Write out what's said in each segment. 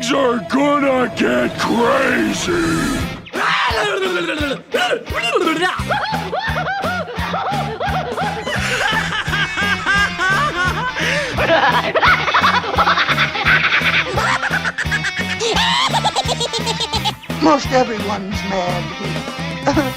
Things are gonna get crazy! Most everyone's mad here.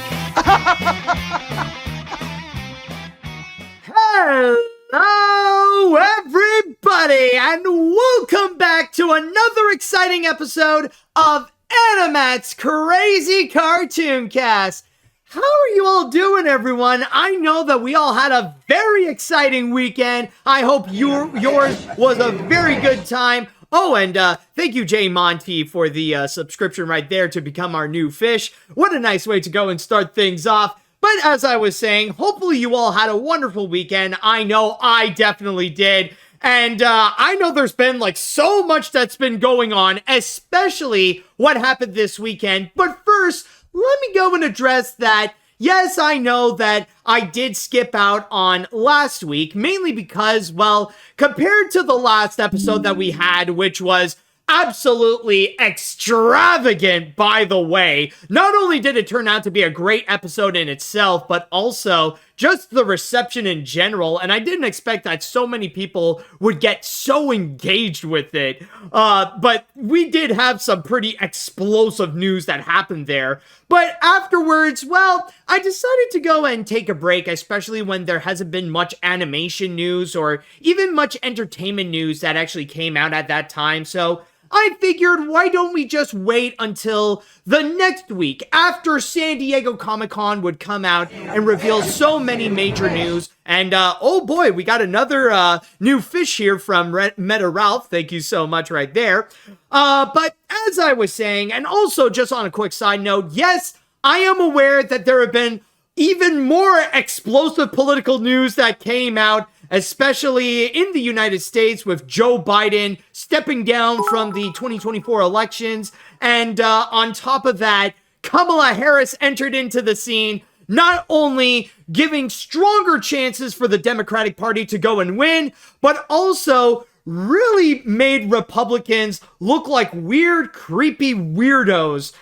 Hello, everybody, and welcome back to another exciting episode of AniMat's Crazy Cartoon Cast. How are you all doing, everyone? I know that we all had a very exciting weekend. I hope yours was a very good time. Oh, and thank you, Jay Monty, for the subscription right there to become our new fish. What a nice way to go and start things off. But as I was saying, hopefully you all had a wonderful weekend. I know I definitely did. And I know there's been like so much that's been going on, especially what happened this weekend. But first, let me go and address that. Yes, I know that I did skip out on last week, mainly because, well, compared to the last episode that we had, which was absolutely extravagant, by the way. Not only did it turn out to be a great episode in itself, but also just the reception in general, and I didn't expect that so many people would get so engaged with it. But we did have some pretty explosive news that happened there. But afterwards, well, I decided to go and take a break, especially when there hasn't been much animation news or even much entertainment news that actually came out at that time. So I figured, why don't we just wait until the next week after San Diego Comic-Con would come out and reveal so many major news. And, oh boy, we got another new fish here from Meta Ralph. Thank you so much right there. But as I was saying, and also just on a quick side note, yes, I am aware that there have been even more explosive political news that came out, especially in the United States, with Joe Biden stepping down from the 2024 elections. And on top of that, Kamala Harris entered into the scene, not only giving stronger chances for the Democratic Party to go and win, but also really made Republicans look like weird, creepy weirdos.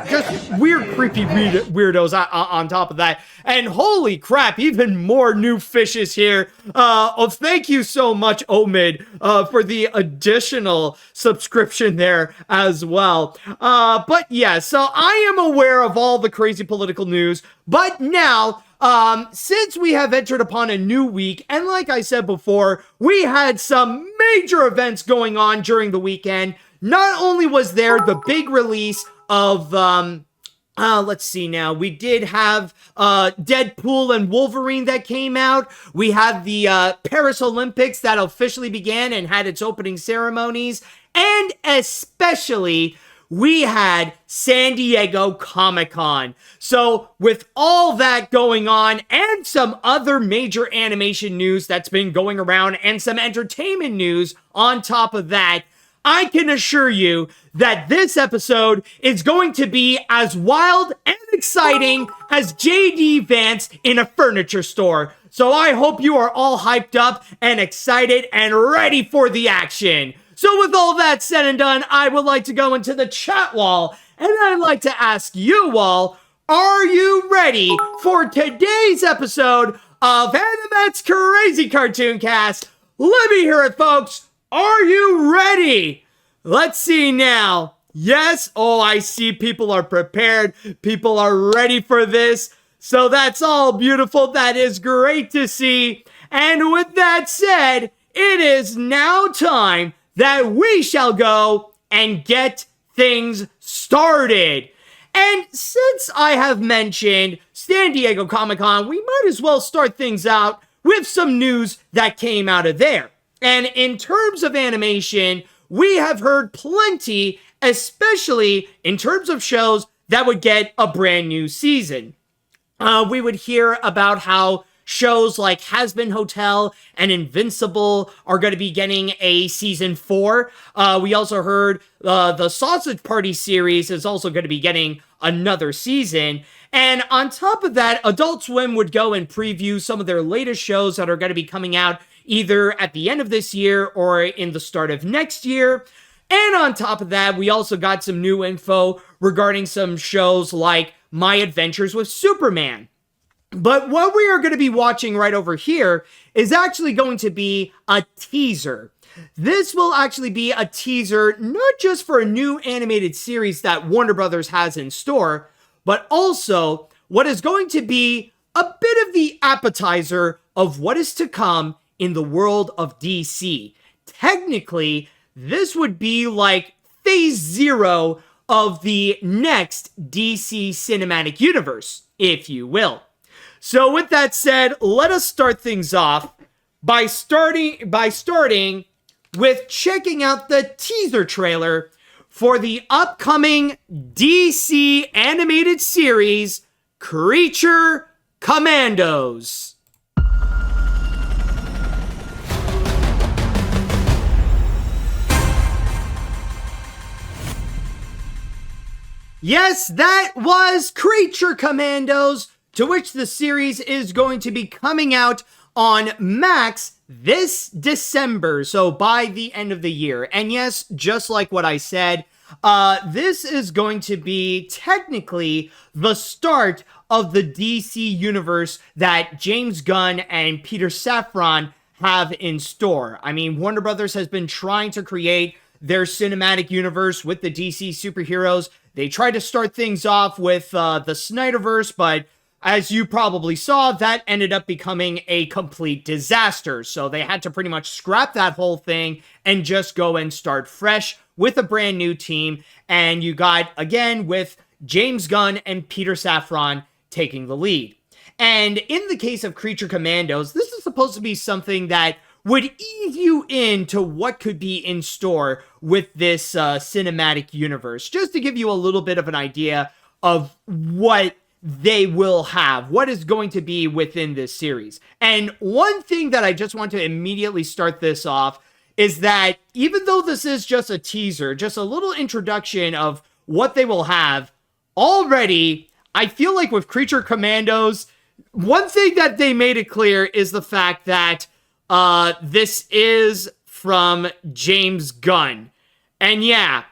Just weird, creepy weirdos on top of that. And holy crap, even more new fishes here. Thank you so much, Omid, for the additional subscription there as well. But yeah, so I am aware of all the crazy political news, but now, since we have entered upon a new week, and like I said before, we had some major events going on during the weekend. Not only was there the big release of, let's see now, we did have, Deadpool and Wolverine that came out. We had the, Paris Olympics that officially began and had its opening ceremonies. And especially, we had San Diego Comic-Con. So with all that going on and some other major animation news that's been going around and some entertainment news on top of that, I can assure you that this episode is going to be as wild and exciting as J.D. Vance in a furniture store. So I hope you are all hyped up and excited and ready for the action. So with all that said and done, I would like to go into the chat wall, and I'd like to ask you all, are you ready for today's episode of AniMat's Crazy Cartoon Cast? Let me hear it, folks. Are you ready? Let's see now. Yes? Oh, I see people are prepared. People are ready for this. So that's all beautiful. That is great to see. And with that said, it is now time that we shall go and get things started. And since I have mentioned San Diego Comic-Con, we might as well start things out with some news that came out of there. And in terms of animation, we have heard plenty, especially in terms of shows that would get a brand new season. We would hear about how shows like Has-Been Hotel and Invincible are going to be getting a season 4. We also heard the Sausage Party series is also going to be getting another season. And on top of that, Adult Swim would go and preview some of their latest shows that are going to be coming out either at the end of this year or in the start of next year. And on top of that, we also got some new info regarding some shows like My Adventures with Superman. But what we are going to be watching right over here is actually going to be a teaser. This will actually be a teaser not just for a new animated series that Warner Brothers has in store, but also what is going to be a bit of the appetizer of what is to come in the world of DC. Technically, this would be like phase 0 of the next DC cinematic universe, if you will. So with that said, let us start things off by starting with checking out the teaser trailer for the upcoming DC animated series, Creature Commandos. Yes, that was Creature Commandos, to which the series is going to be coming out on Max this December, so by the end of the year. And yes, just like what I said, this is going to be technically the start of the DC universe that James Gunn and Peter Safran have in store. I mean, Warner Brothers has been trying to create their cinematic universe with the DC superheroes. They tried to start things off with the Snyderverse, but as you probably saw, that ended up becoming a complete disaster. So they had to pretty much scrap that whole thing and just go and start fresh with a brand new team. And you got, again, with James Gunn and Peter Safran taking the lead. And in the case of Creature Commandos, this is supposed to be something that would ease you into what could be in store with this cinematic universe. Just to give you a little bit of an idea of what they will have, what is going to be within this series. And one thing that I just want to immediately start this off is that even though this is just a teaser, just a little introduction of what they will have, already, I feel like with Creature Commandos, one thing that they made it clear is the fact that this is from James Gunn. And yeah,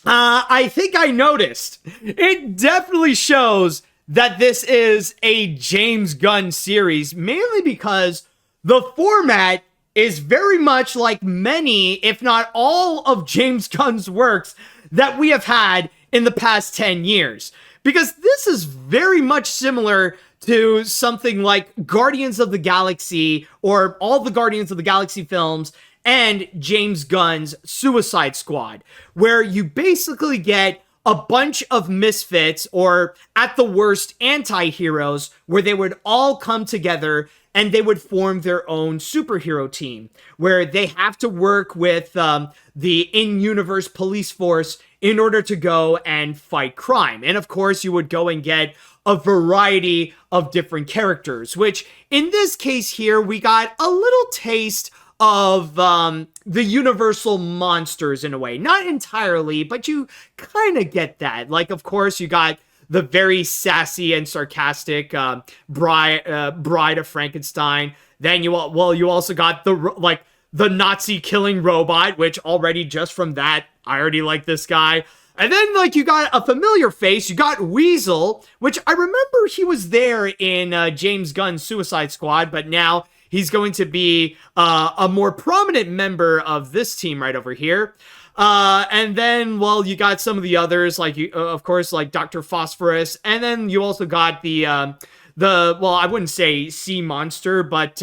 I think I noticed. It definitely shows that this is a James Gunn series, mainly because the format is very much like many, if not all, of James Gunn's works that we have had in the past 10 years. Because this is very much similar to something like Guardians of the Galaxy, or all the Guardians of the Galaxy films, and James Gunn's Suicide Squad, where you basically get a bunch of misfits, or at the worst, anti-heroes, where they would all come together and they would form their own superhero team, where they have to work with the in-universe police force in order to go and fight crime. And of course, you would go and get a variety of different characters, which in this case here, we got a little taste of the universal monsters in a way. Not entirely, but you kind of get that. Like, of course, you got the very sassy and sarcastic Bride of Frankenstein. Then you also got the Nazi killing robot, which already just from that, I already like this guy. And then, like, you got a familiar face. You got Weasel, which I remember he was there in James Gunn's Suicide Squad, but now he's going to be a more prominent member of this team right over here. And then, well, you got some of the others, like, of course, like Dr. Phosphorus. And then you also got well, I wouldn't say sea monster, but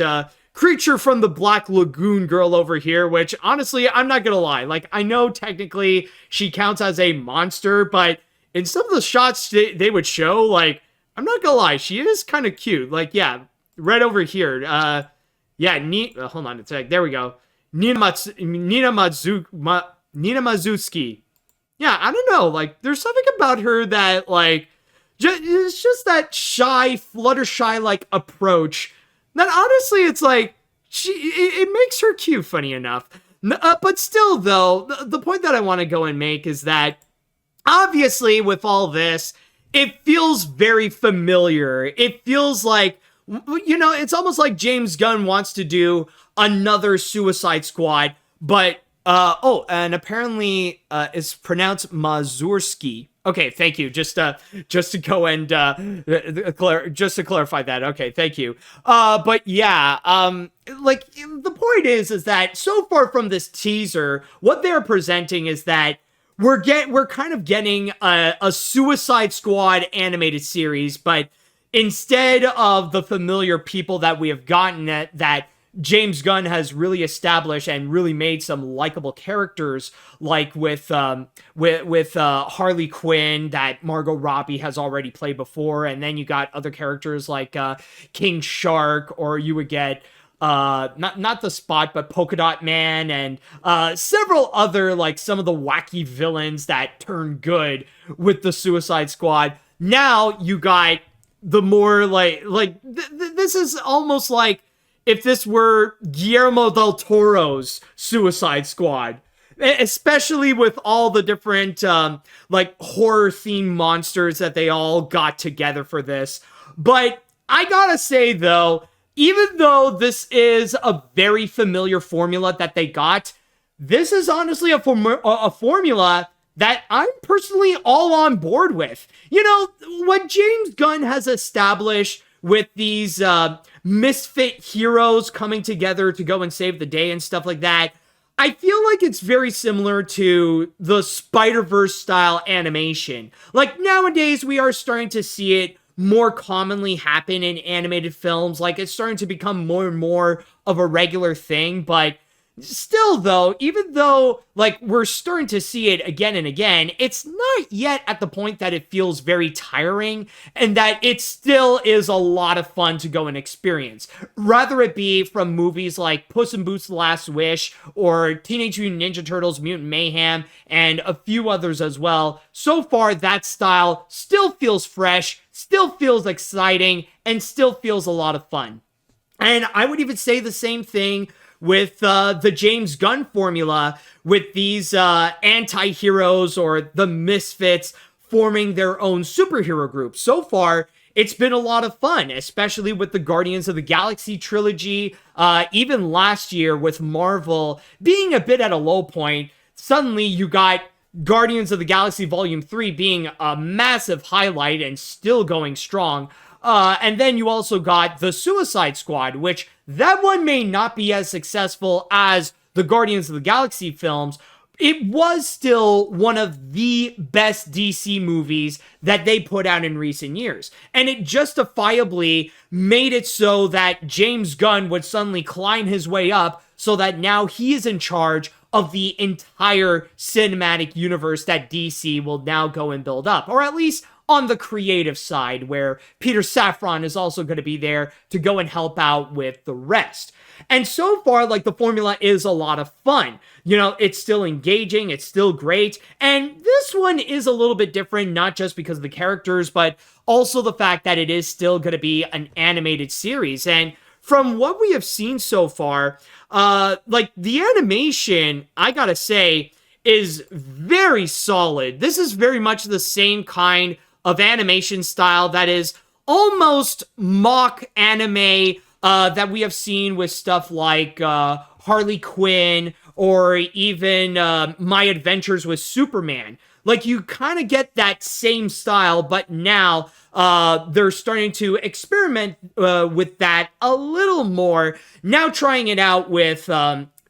creature from the Black Lagoon girl over here, which honestly, I'm not gonna lie. Like, I know technically she counts as a monster, but in some of the shots they would show, like, I'm not gonna lie, she is kind of cute. Like, yeah, right over here. Yeah, hold on a sec. There we go. Nina Mazutsky. Yeah, I don't know. Like, there's something about her that, like, it's just that shy, Fluttershy like approach. That honestly, it's like it makes her cute, funny enough. But still, though, the point that I want to go and make is that obviously, with all this, it feels very familiar. It feels like, you know, it's almost like James Gunn wants to do another Suicide Squad, but And apparently, it's pronounced Mazurski. Okay, thank you. Just to go and just to clarify that. Okay, thank you. But yeah, like the point is that so far from this teaser, what they're presenting is that we're kind of getting a Suicide Squad animated series, but instead of the familiar people that we have gotten that James Gunn has really established and really made some likable characters, like with Harley Quinn that Margot Robbie has already played before, and then you got other characters like King Shark, or you would get not the Spot, but Polka Dot Man, and several other, like, some of the wacky villains that turn good with the Suicide Squad. Now you got the more this is almost like if this were Guillermo del Toro's Suicide Squad, especially with all the different like horror themed monsters that they all got together for this. But I gotta say though, even though this is a very familiar formula that they got, this is honestly a formula that I'm personally all on board with. You know, what James Gunn has established with these misfit heroes coming together to go and save the day and stuff like that, I feel like it's very similar to the Spider-Verse style animation. Like, nowadays, we are starting to see it more commonly happen in animated films. Like, it's starting to become more and more of a regular thing, but still though, even though like we're starting to see it again and again, it's not yet at the point that it feels very tiring, and that it still is a lot of fun to go and experience. Rather it be from movies like Puss in Boots: The Last Wish or Teenage Mutant Ninja Turtles: Mutant Mayhem, and a few others as well. So far, that style still feels fresh, still feels exciting, and still feels a lot of fun. And I would even say the same thing with the James Gunn formula, with these anti-heroes or the misfits forming their own superhero group. So far, it's been a lot of fun, especially with the Guardians of the Galaxy trilogy. Even last year with Marvel being a bit at a low point, suddenly you got Guardians of the Galaxy Volume 3 being a massive highlight and still going strong. And then you also got the Suicide Squad, which that one may not be as successful as the Guardians of the Galaxy films. It was still one of the best DC movies that they put out in recent years. And it justifiably made it so that James Gunn would suddenly climb his way up, so that now he is in charge of the entire cinematic universe that DC will now go and build up. Or at least on the creative side, where Peter Safran is also going to be there to go and help out with the rest. And so far, like, the formula is a lot of fun. You know, it's still engaging, it's still great, and this one is a little bit different, not just because of the characters, but also the fact that it is still going to be an animated series. And from what we have seen so far, like, the animation, I gotta say, is very solid. This is very much the same kind of animation style that is almost mock anime that we have seen with stuff like Harley Quinn, or even My Adventures with Superman. Like, you kind of get that same style, but now they're starting to experiment with that a little more, now trying it out with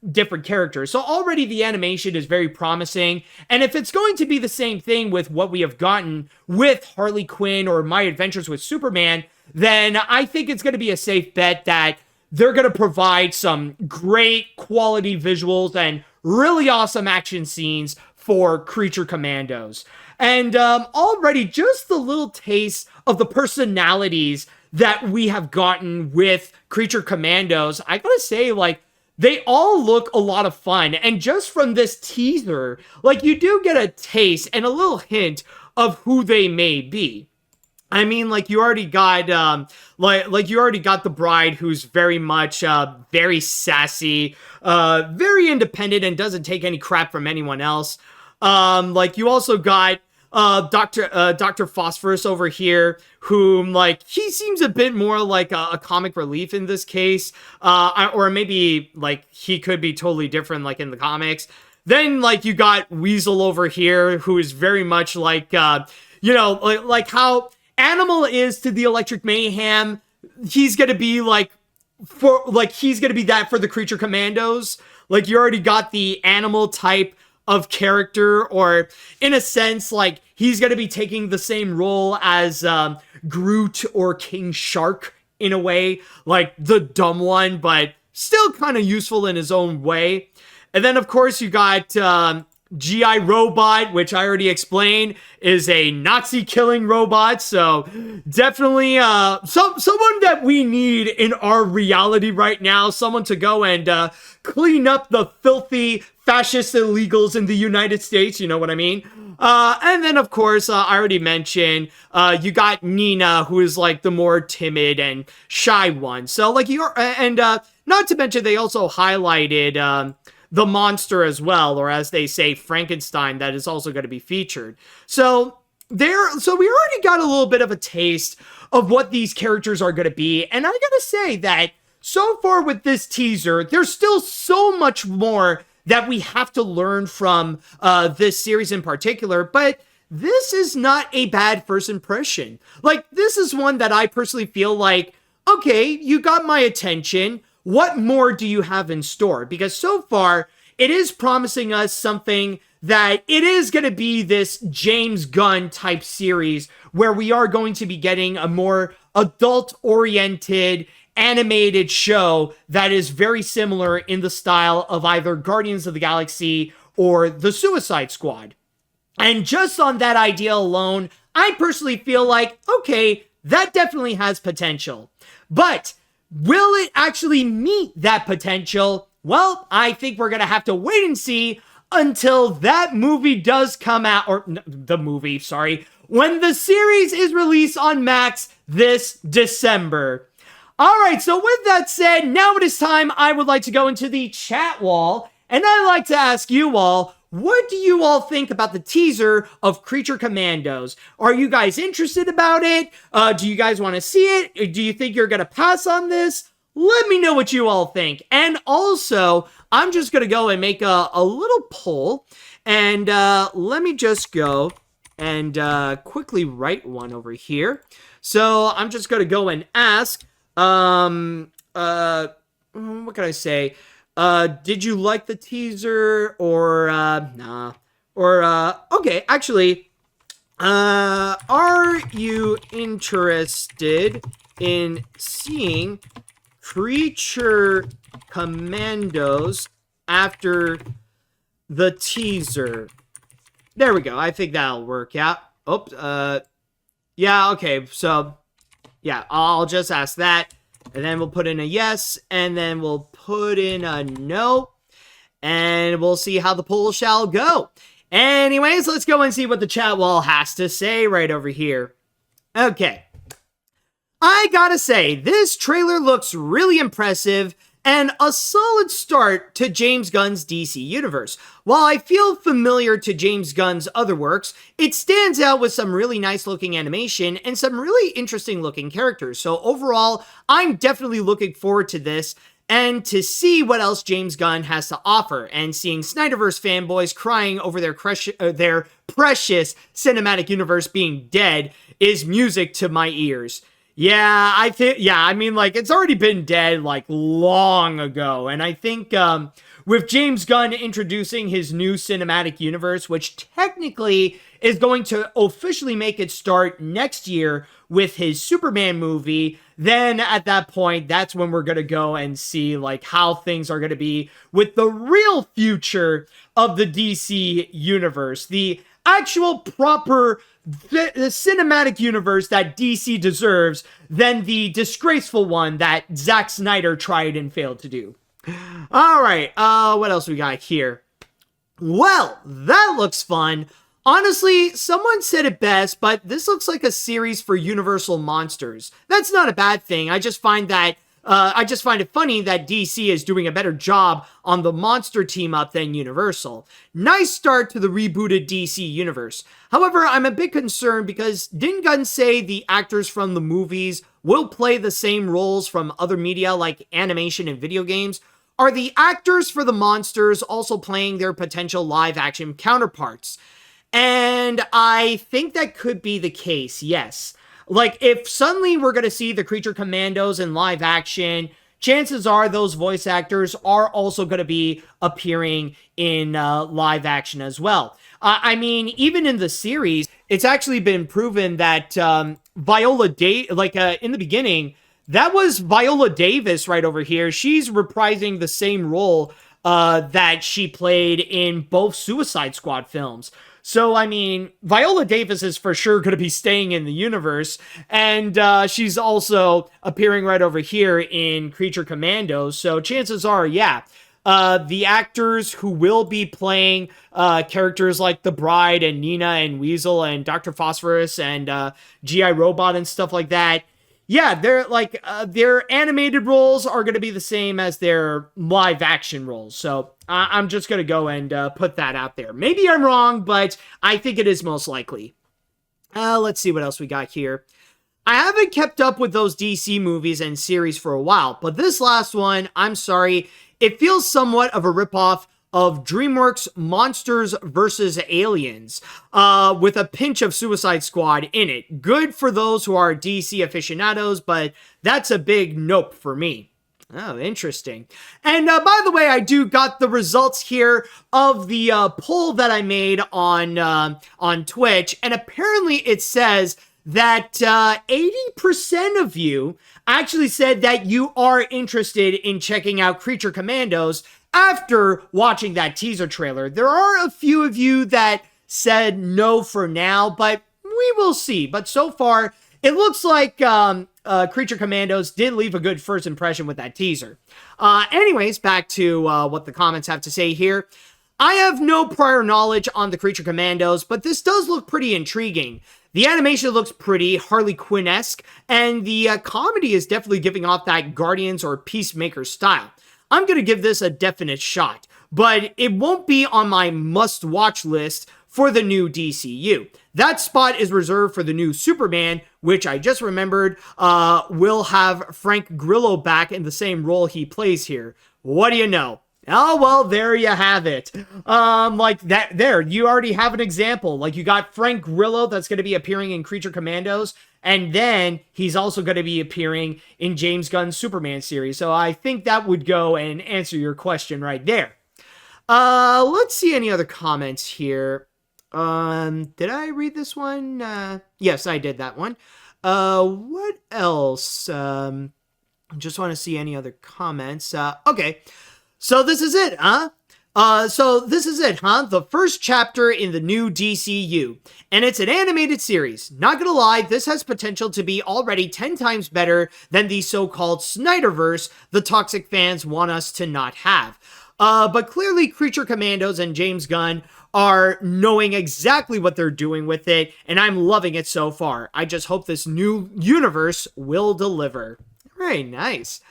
different characters. So already the animation is very promising, and if it's going to be the same thing with what we have gotten with Harley Quinn or My Adventures with Superman, then I think it's going to be a safe bet that they're going to provide some great quality visuals and really awesome action scenes for Creature Commandos. And already just the little taste of the personalities that we have gotten with Creature Commandos, I gotta say, like, they all look a lot of fun. And just from this teaser, like, you do get a taste and a little hint of who they may be. I mean, like, you already got, you already got the bride, who's very much, very sassy, very independent, and doesn't take any crap from anyone else. Like, you also got, Dr. Phosphorus over here, whom, like, he seems a bit more like a comic relief in this case, or maybe, like, he could be totally different, like, in the comics. Then, like, you got Weasel over here, who is very much like, like how Animal is to the Electric Mayhem. He's gonna be, he's gonna be that for the Creature Commandos. Like, you already got the Animal type of character, or in a sense, like, he's going to be taking the same role as Groot or King Shark in a way, like the dumb one, but still kind of useful in his own way. And then, of course, you got G.I. Robot, which I already explained is a Nazi-killing robot, so definitely someone that we need in our reality right now, someone to go and clean up the filthy fascist illegals in the United States, you know what I mean? And then, of course, I already mentioned, you got Nina, who is, like, the more timid and shy one. So, like, not to mention, they also highlighted the monster as well, or as they say, Frankenstein, that is also going to be featured. So we already got a little bit of a taste of what these characters are going to be, and I gotta say that so far with this teaser, there's still so much more that we have to learn from this series in particular, but this is not a bad first impression. Like, this is one that I personally feel like, okay, you got my attention. What more do you have in store? Because so far, it is promising us something that it is going to be this James Gunn type series where we are going to be getting a more adult-oriented animated show that is very similar in the style of either Guardians of the Galaxy or the Suicide Squad. And just on that idea alone, I personally feel like, okay, that definitely has potential. But will it actually meet that potential? Well, I think we're going to have to wait and see until that movie does come out, or when the series is released on Max this December. All right, so with that said, now it is time I would like to go into the chat wall, and I'd like to ask you all, what do you all think about the teaser of Creature Commandos? Are you guys interested about it? Do you guys want to see it? Do you think you're going to pass on this? Let me know what you all think. And also, I'm just going to go and make a little poll, and let me just go and quickly write one over here. So I'm just going to go and ask, what can I say? Did you like the teaser, or, nah, or, okay, actually, are you interested in seeing Creature Commandos after the teaser? There we go, I think that'll work out. Yeah, okay, so, yeah, I'll just ask that. And then we'll put in a yes, and then we'll put in a no, and we'll see how the poll shall go. Anyways, let's go and see what the chat wall has to say right over here. Okay. I gotta say, this trailer looks really impressive, and a solid start to James Gunn's DC universe. While I feel familiar to James Gunn's other works, it stands out with some really nice looking animation and some really interesting looking characters. So overall, I'm definitely looking forward to this and to see what else James Gunn has to offer. And seeing Snyderverse fanboys crying over their precious cinematic universe being dead is music to my ears. Yeah, I mean, like, it's already been dead, like, long ago, and I think, with James Gunn introducing his new cinematic universe, which technically is going to officially make it start next year with his Superman movie, then at that point, that's when we're gonna go and see, like, how things are gonna be with the real future of the DC universe, the actual proper the cinematic universe that DC deserves than the disgraceful one that Zack Snyder tried and failed to do. Alright, what else we got here? Well, that looks fun. Honestly, someone said it best, but this looks like a series for Universal Monsters. That's not a bad thing. I just find that I just find it funny that DC is doing a better job on the monster team up than Universal. Nice start to the rebooted DC universe. However, I'm a bit concerned because didn't Gunn say the actors from the movies will play the same roles from other media like animation and video games? Are the actors for the monsters also playing their potential live-action counterparts? And I think that could be the case, yes. Like, if suddenly we're going to see the Creature Commandos in live action, chances are those voice actors are also going to be appearing in live action as well. I mean, even in the series, it's actually been proven that Viola Davis, in the beginning, that was Viola Davis right over here. She's reprising the same role that she played in both Suicide Squad films. So, I mean, Viola Davis is for sure going to be staying in the universe, and she's also appearing right over here in Creature Commandos, so chances are, yeah, the actors who will be playing characters like the Bride and Nina and Weasel and Dr. Phosphorus and G.I. Robot and stuff like that, yeah, they're like, their animated roles are going to be the same as their live action roles. So I'm just going to go and put that out there. Maybe I'm wrong, but I think it is most likely. Let's see what else we got here. I haven't kept up with those DC movies and series for a while, but this last one, I'm sorry, it feels somewhat of a ripoff of DreamWorks' Monsters vs. Aliens, with a pinch of Suicide Squad in it. Good for those who are DC aficionados, but that's a big nope for me. Oh, interesting. And by the way, I do got the results here of the poll that I made on Twitch, and apparently it says that 80% of you actually said that you are interested in checking out Creature Commandos after watching that teaser trailer. There are a few of you that said no for now, but we will see. But so far, it looks like Creature Commandos did leave a good first impression with that teaser. Anyways, back to what the comments have to say here. I have no prior knowledge on the Creature Commandos, but this does look pretty intriguing. The animation looks pretty Harley Quinn-esque, and the comedy is definitely giving off that Guardians or Peacemaker style. I'm going to give this a definite shot, but it won't be on my must-watch list for the new DCU. That spot is reserved for the new Superman, which I just remembered will have Frank Grillo back in the same role he plays here. What do you know? Oh, well, there you have it. Like that, there, you already have an example. Like, you got Frank Grillo that's going to be appearing in Creature Commandos, and then he's also going to be appearing in James Gunn's Superman series. So I think that would go and answer your question right there. Let's see any other comments here. Did I read this one? Yes, I did that one. What else? Just want to see any other comments. Okay. So this is it, huh? The first chapter in the new DCU. And it's an animated series. Not gonna lie, this has potential to be already 10 times better than the so-called Snyderverse the toxic fans want us to not have. But clearly Creature Commandos and James Gunn are knowing exactly what they're doing with it, and I'm loving it so far. I just hope this new universe will deliver. Very nice.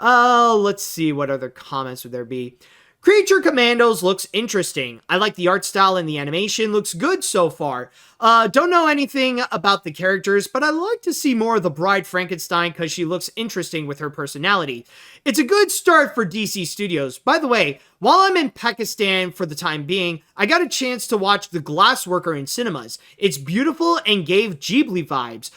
Let's see, what other comments would there be? Creature Commandos looks interesting. I like the art style and the animation looks good so far. Don't know anything about the characters, but I like to see more of the Bride Frankenstein because she looks interesting with her personality. It's a good start for DC Studios. By the way, while I'm in Pakistan for the time being, I got a chance to watch The Glassworker in cinemas. It's beautiful and gave Ghibli vibes.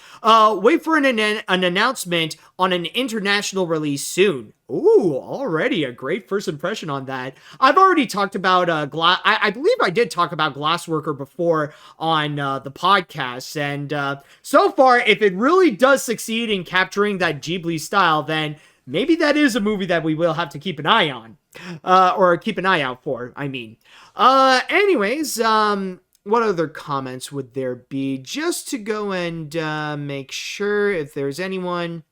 Wait for an announcement on an international release soon. Ooh, already a great first impression on that. I've already talked about I believe I did talk about Glassworker before on the podcast, and so far, if it really does succeed in capturing that Ghibli style, then maybe that is a movie that we will have to keep an eye on, or keep an eye out for, I mean. Anyways, what other comments would there be? Just to go and make sure if there's anyone.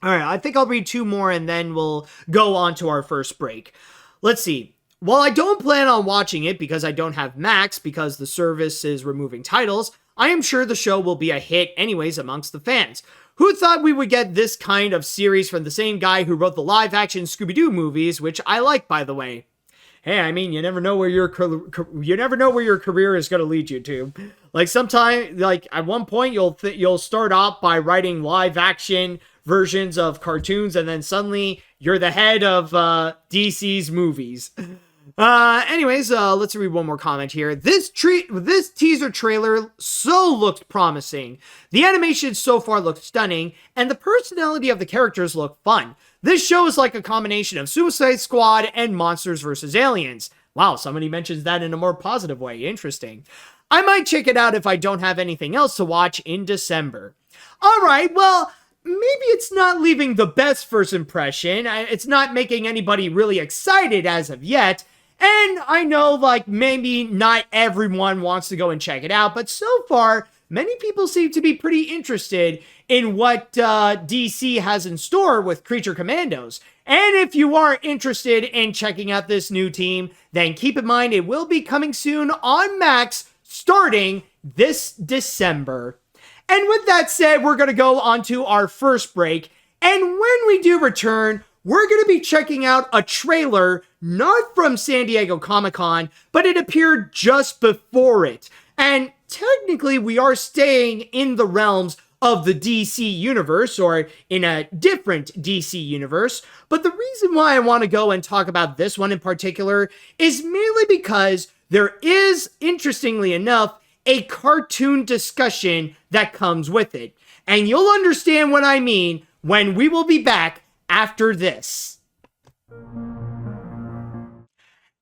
All right, I think I'll read two more and then we'll go on to our first break. Let's see. While I don't plan on watching it because I don't have Max because the service is removing titles, I am sure the show will be a hit anyways amongst the fans. Who thought we would get this kind of series from the same guy who wrote the live-action Scooby-Doo movies, which I like, by the way. Hey, I mean, you never know where your career is going to lead you to. Like sometime, like at one point, you'll start off by writing live-action versions of cartoons, and then suddenly you're the head of DC's movies. Anyways, let's read one more comment here. This teaser trailer so looks promising. The animation so far looks stunning, and the personality of the characters look fun. This show is like a combination of Suicide Squad and Monsters vs. Aliens. Wow, somebody mentions that in a more positive way. Interesting. I might check it out if I don't have anything else to watch in December. Alright, well, maybe it's not leaving the best first impression. It's not making anybody really excited as of yet. And I know, like, maybe not everyone wants to go and check it out, but so far, many people seem to be pretty interested in what DC has in store with Creature Commandos. And if you are interested in checking out this new team, then keep in mind it will be coming soon on Max starting this December. And with that said, we're going to go on to our first break. And when we do return, we're going to be checking out a trailer, not from San Diego Comic-Con, but it appeared just before it. And technically, we are staying in the realms of the DC universe, or in a different DC universe. But the reason why I want to go and talk about this one in particular is merely because there is, interestingly enough, a cartoon discussion that comes with it. And you'll understand what I mean when we will be back after this.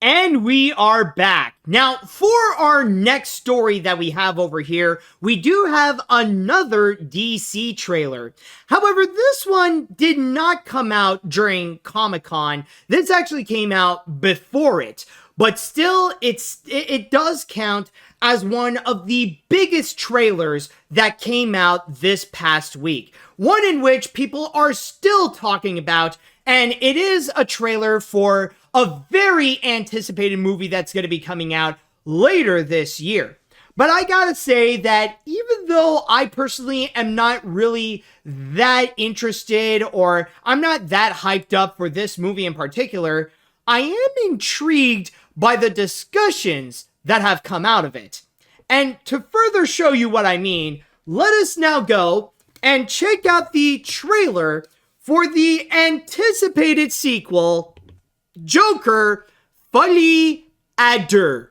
And we are back. Now, for our next story that we have over here, we do have another DC trailer. However, this one did not come out during Comic-Con. This actually came out before it. But still, it does count as one of the biggest trailers that came out this past week. One in which people are still talking about, and it is a trailer for a very anticipated movie that's going to be coming out later this year. But I gotta say that even though I personally am not really that interested, or I'm not that hyped up for this movie in particular, I am intrigued by the discussions that have come out of it. And to further show you what I mean, let us now go and check out the trailer for the anticipated sequel, Joker, Folie À Deux.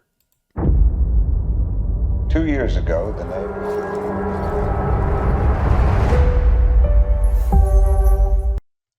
2 years ago, the name...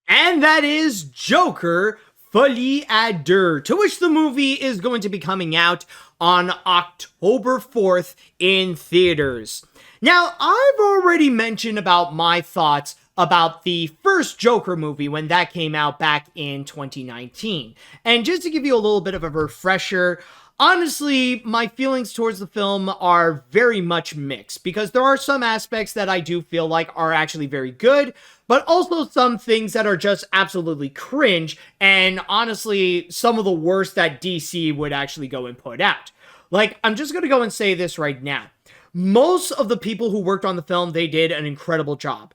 And that is Joker, Folie À Deux, to which the movie is going to be coming out on October 4th in theaters. Now, I've already mentioned about my thoughts about the first Joker movie when that came out back in 2019. And just to give you a little bit of a refresher, honestly, my feelings towards the film are very much mixed, because there are some aspects that I do feel like are actually very good, but also some things that are just absolutely cringe, and honestly, some of the worst that DC would actually go and put out. Like, I'm just gonna go and say this right now. Most of the people who worked on the film, they did an incredible job.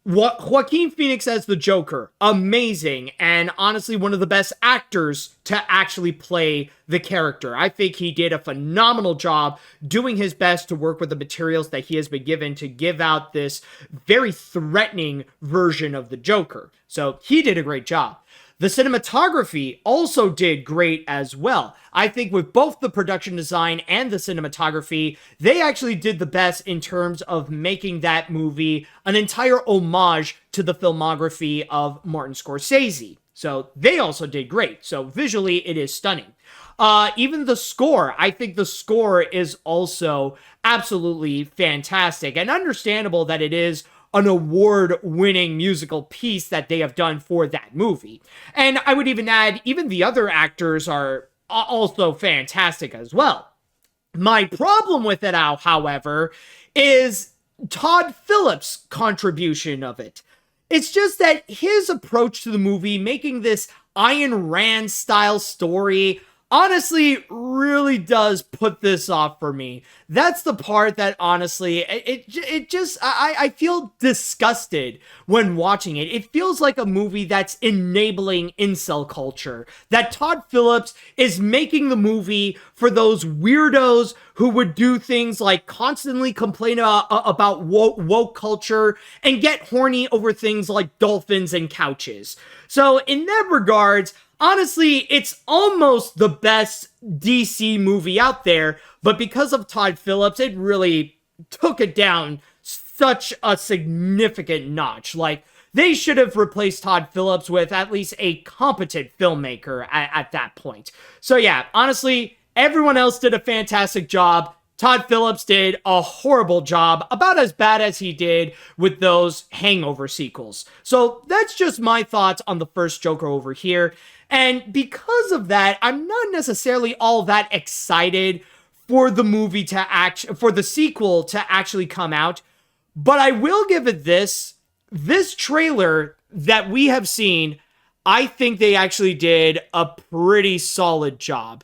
Joaquin Phoenix as the Joker, amazing, and honestly one of the best actors to actually play the character. I think he did a phenomenal job doing his best to work with the materials that he has been given to give out this very threatening version of the Joker. So he did a great job. The cinematography also did great as well. I think with both the production design and the cinematography, they actually did the best in terms of making that movie an entire homage to the filmography of Martin Scorsese. So they also did great. So visually, it is stunning. Even the score, I think the score is also absolutely fantastic, and understandable that it is an award-winning musical piece that they have done for that movie. And I would even add, even the other actors are also fantastic as well. My problem with it, however, is Todd Phillips' contribution of it. It's just that his approach to the movie, making this Ayn Rand-style story, honestly really does put this off for me. That's the part that honestly, it just, I feel disgusted when watching it. It feels like a movie that's enabling incel culture. That Todd Phillips is making the movie for those weirdos who would do things like constantly complain about woke culture and get horny over things like dolphins and couches. So in that regards, honestly, it's almost the best DC movie out there, but because of Todd Phillips, it really took it down such a significant notch. Like, they should have replaced Todd Phillips with at least a competent filmmaker at that point. So yeah, honestly, everyone else did a fantastic job. Todd Phillips did a horrible job, about as bad as he did with those Hangover sequels. So that's just my thoughts on the first Joker over here. And because of that, I'm not necessarily all that excited for the movie for the sequel to actually come out. But I will give it this trailer that we have seen, I think they actually did a pretty solid job.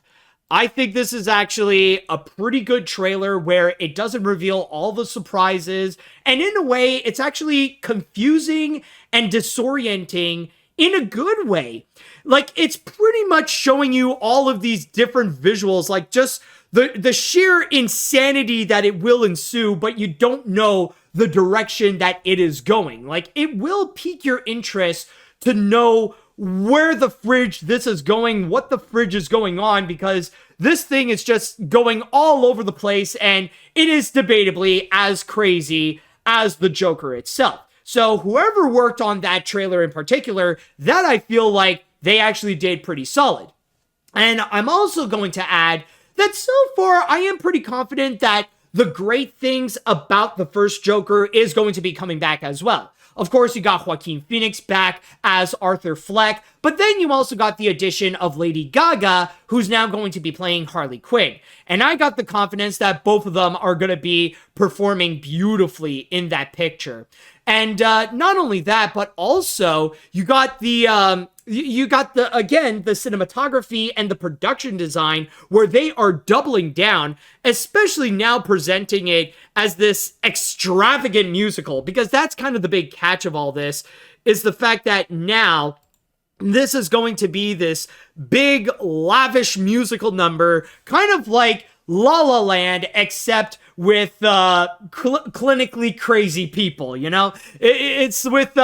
I think this is actually a pretty good trailer where it doesn't reveal all the surprises. And in a way, it's actually confusing and disorienting in a good way. Like, it's pretty much showing you all of these different visuals, like just the sheer insanity that it will ensue, but you don't know the direction that it is going. Like, it will pique your interest to know where the fridge this is going, what the fridge is going on, because this thing is just going all over the place, and it is debatably as crazy as the Joker itself. So whoever worked on that trailer in particular, that I feel like they actually did pretty solid. And I'm also going to add that so far I am pretty confident that the great things about the first Joker is going to be coming back as well. Of course, you got Joaquin Phoenix back as Arthur Fleck, but then you also got the addition of Lady Gaga, who's now going to be playing Harley Quinn. And I got the confidence that both of them are going to be performing beautifully in that picture. And not only that, but also you got the cinematography and the production design where they are doubling down, especially now presenting it as this extravagant musical, because that's kind of the big catch of all this, is the fact that now this is going to be this big, lavish musical number, kind of like La La Land, except with clinically crazy people, you know? It's with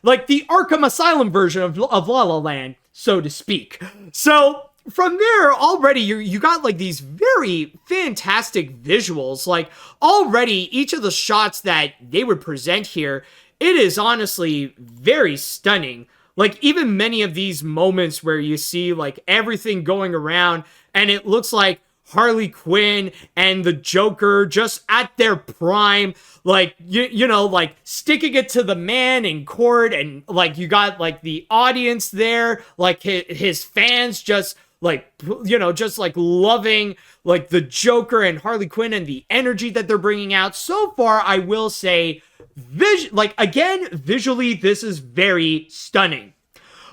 like the Arkham Asylum version of La La Land, so to speak. So from there, already you got like these very fantastic visuals. Like, already each of the shots that they would present here, it is honestly very stunning. Like, even many of these moments where you see like everything going around and it looks like Harley Quinn and the Joker just at their prime, like, you know, like sticking it to the man in court, and like you got like the audience there, like his fans just like, you know, just like loving like the Joker and Harley Quinn and the energy that they're bringing out. So far, I will say, visually, this is very stunning.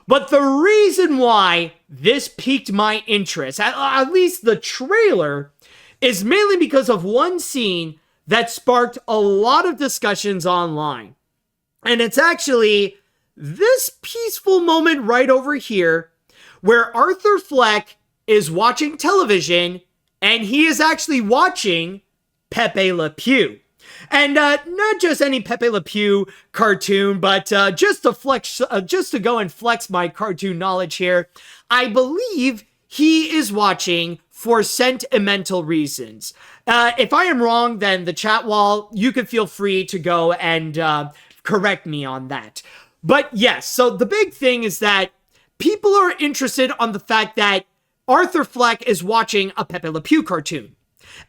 But the reason why this piqued my interest, at least the trailer, is mainly because of one scene that sparked a lot of discussions online. And it's actually this peaceful moment right over here where Arthur Fleck is watching television, and he is actually watching Pepe Le Pew. And not just any Pepe Le Pew cartoon, but just to go and flex my cartoon knowledge here, I believe he is watching For Sentimental Reasons. If I am wrong, then the chat wall, you can feel free to go and correct me on that. But yes, so the big thing is that people are interested on the fact that Arthur Fleck is watching a Pepe Le Pew cartoon.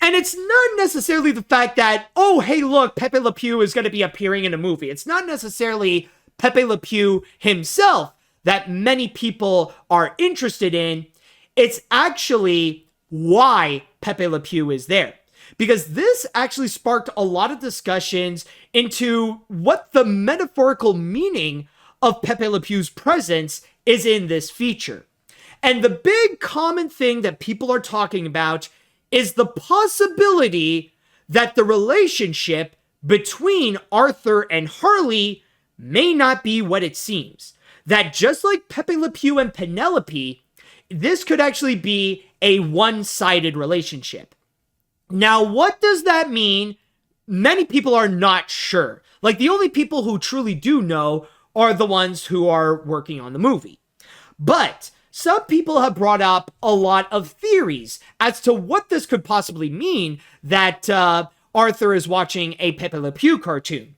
And it's not necessarily the fact that, oh, hey, look, Pepe Le Pew is going to be appearing in a movie. It's not necessarily Pepe Le Pew himself that many people are interested in. It's actually why Pepe Le Pew is there. Because this actually sparked a lot of discussions into what the metaphorical meaning of Pepe Le Pew's presence is in this feature. And the big common thing that people are talking about is the possibility that the relationship between Arthur and Harley may not be what it seems. That just like Pepe Le Pew and Penelope, this could actually be a one-sided relationship. Now, what does that mean? Many people are not sure. Like, the only people who truly do know are the ones who are working on the movie. But some people have brought up a lot of theories as to what this could possibly mean that Arthur is watching a Pepe Le Pew cartoon.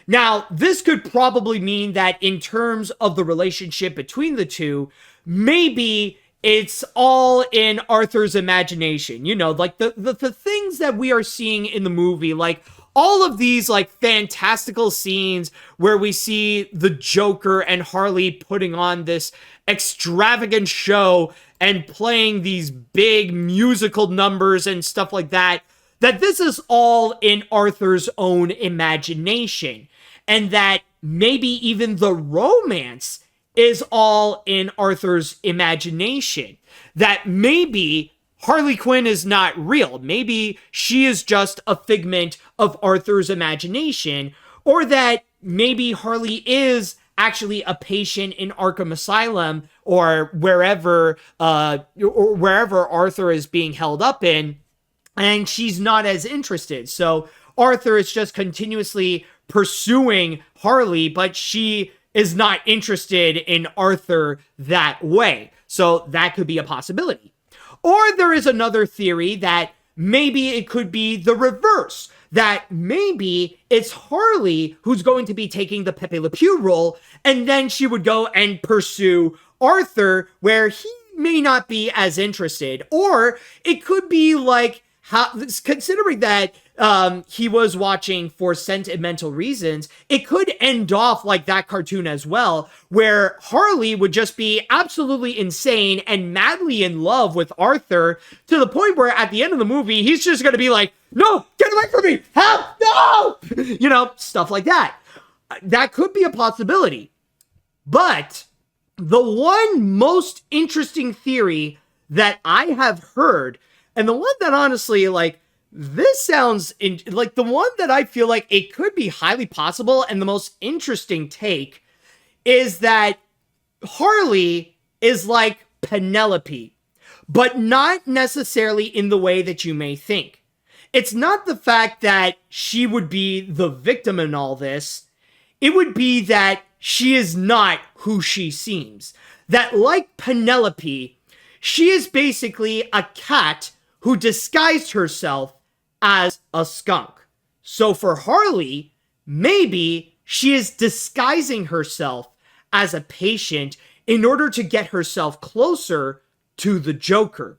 Now, this could probably mean that in terms of the relationship between the two, maybe it's all in Arthur's imagination. You know, like the things that we are seeing in the movie, like all of these like fantastical scenes where we see the Joker and Harley putting on this extravagant show and playing these big musical numbers and stuff like that, that this is all in Arthur's own imagination. And that maybe even the romance is all in Arthur's imagination. That maybe Harley Quinn is not real. Maybe she is just a figment of Arthur's imagination. Or that maybe Harley is actually a patient in Arkham Asylum or wherever Arthur is being held up in, and she's not as interested. So Arthur is just continuously pursuing Harley, but she is not interested in Arthur that way. So that could be a possibility. Or there is another theory that maybe it could be the reverse. That maybe it's Harley who's going to be taking the Pepe Le Pew role, and then she would go and pursue Arthur where he may not be as interested. Or it could be like, considering that he was watching for sentimental reasons, it could end off like that cartoon as well, where Harley would just be absolutely insane and madly in love with Arthur to the point where at the end of the movie, he's just going to be like, no, get away from me, help, no! You know, stuff like that. That could be a possibility. But the one most interesting theory that I have heard, and the one that honestly, like, this sounds like the one that I feel like it could be highly possible, and the most interesting take is that Harley is like Penelope, but not necessarily in the way that you may think. It's not the fact that she would be the victim in all this. It would be that she is not who she seems. That like Penelope, she is basically a cat who disguised herself as a skunk. So for Harley, maybe she is disguising herself as a patient in order to get herself closer to the Joker.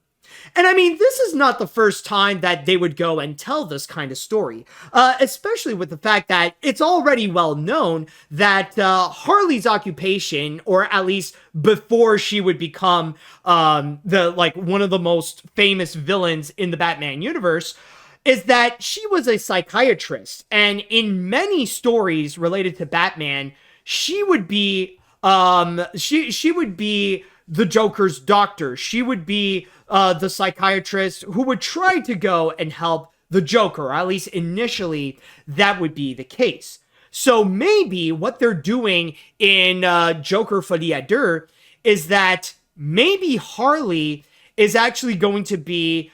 And I mean, this is not the first time that they would go and tell this kind of story, especially with the fact that it's already well known that Harley's occupation, or at least before she would become one of the most famous villains in the Batman universe, is that she was a psychiatrist. And in many stories related to Batman, she would be she would be the Joker's doctor. She would be the psychiatrist who would try to go and help the Joker, or at least initially that would be the case. So maybe what they're doing in Joker Folie À Deux is that maybe Harley is actually going to be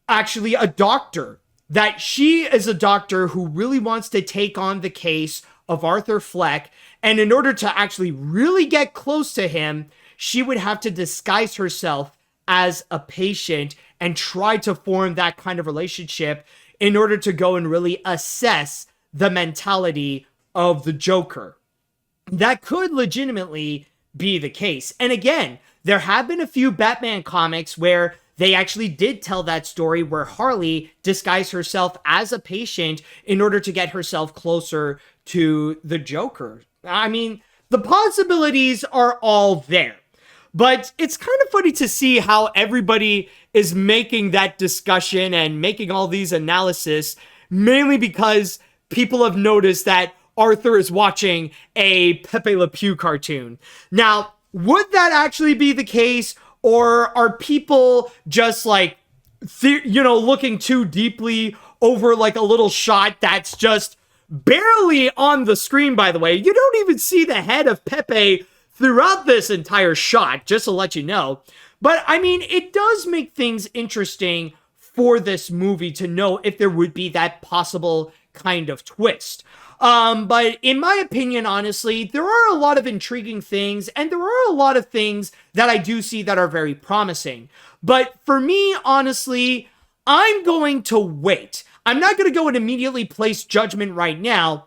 actually a doctor. That she is a doctor who really wants to take on the case of Arthur Fleck, and in order to actually really get close to him, she would have to disguise herself as a patient and try to form that kind of relationship in order to go and really assess the mentality of the Joker. That could legitimately be the case. And again, there have been a few Batman comics where they actually did tell that story where Harley disguised herself as a patient in order to get herself closer to the Joker. I mean, the possibilities are all there. But it's kind of funny to see how everybody is making that discussion and making all these analysis, mainly because people have noticed that Arthur is watching a Pepe Le Pew cartoon. Now, would that actually be the case? Or are people just like, looking too deeply over like a little shot that's just barely on the screen, by the way. You don't even see the head of Pepe throughout this entire shot, just to let you know. But I mean, it does make things interesting for this movie to know if there would be that possible kind of twist. But in my opinion, honestly, there are a lot of intriguing things, and there are a lot of things that I do see that are very promising. But for me, honestly, I'm going to wait. I'm not going to go and immediately place judgment right now,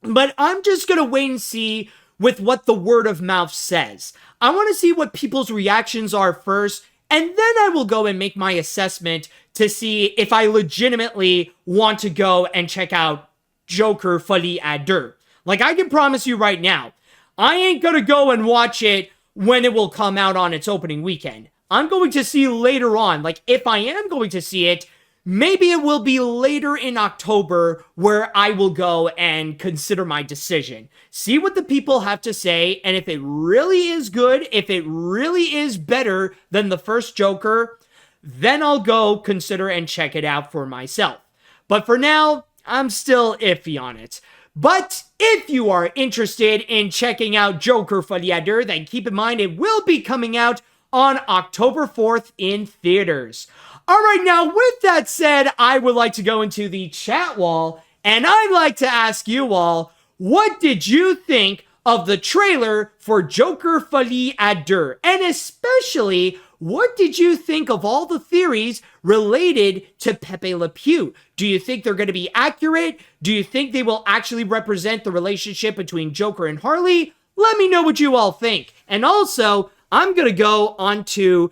but I'm just going to wait and see with what the word of mouth says. I want to see what people's reactions are first, and then I will go and make my assessment to see if I legitimately want to go and check out Joker Folie À Deux. Like, I can promise you right now, I ain't gonna go and watch it when it will come out on its opening weekend. I'm going to see later on. Like, if I am going to see it, maybe it will be later in October where I will go and consider my decision. See what the people have to say, and if it really is good, if it really is better than the first Joker, then I'll go consider and check it out for myself. But for now, I'm still iffy on it. But if you are interested in checking out Joker Folie À Deux, then keep in mind it will be coming out on October 4th in theaters. All right, now with that said, I would like to go into the chat wall, and I'd like to ask you all, what did you think of the trailer for Joker Folie À Deux? And especially, what did you think of all the theories related to Pepe Le Pew? Do you think they're going to be accurate? Do you think they will actually represent the relationship between Joker and Harley? Let me know what you all think. And also, I'm going to go onto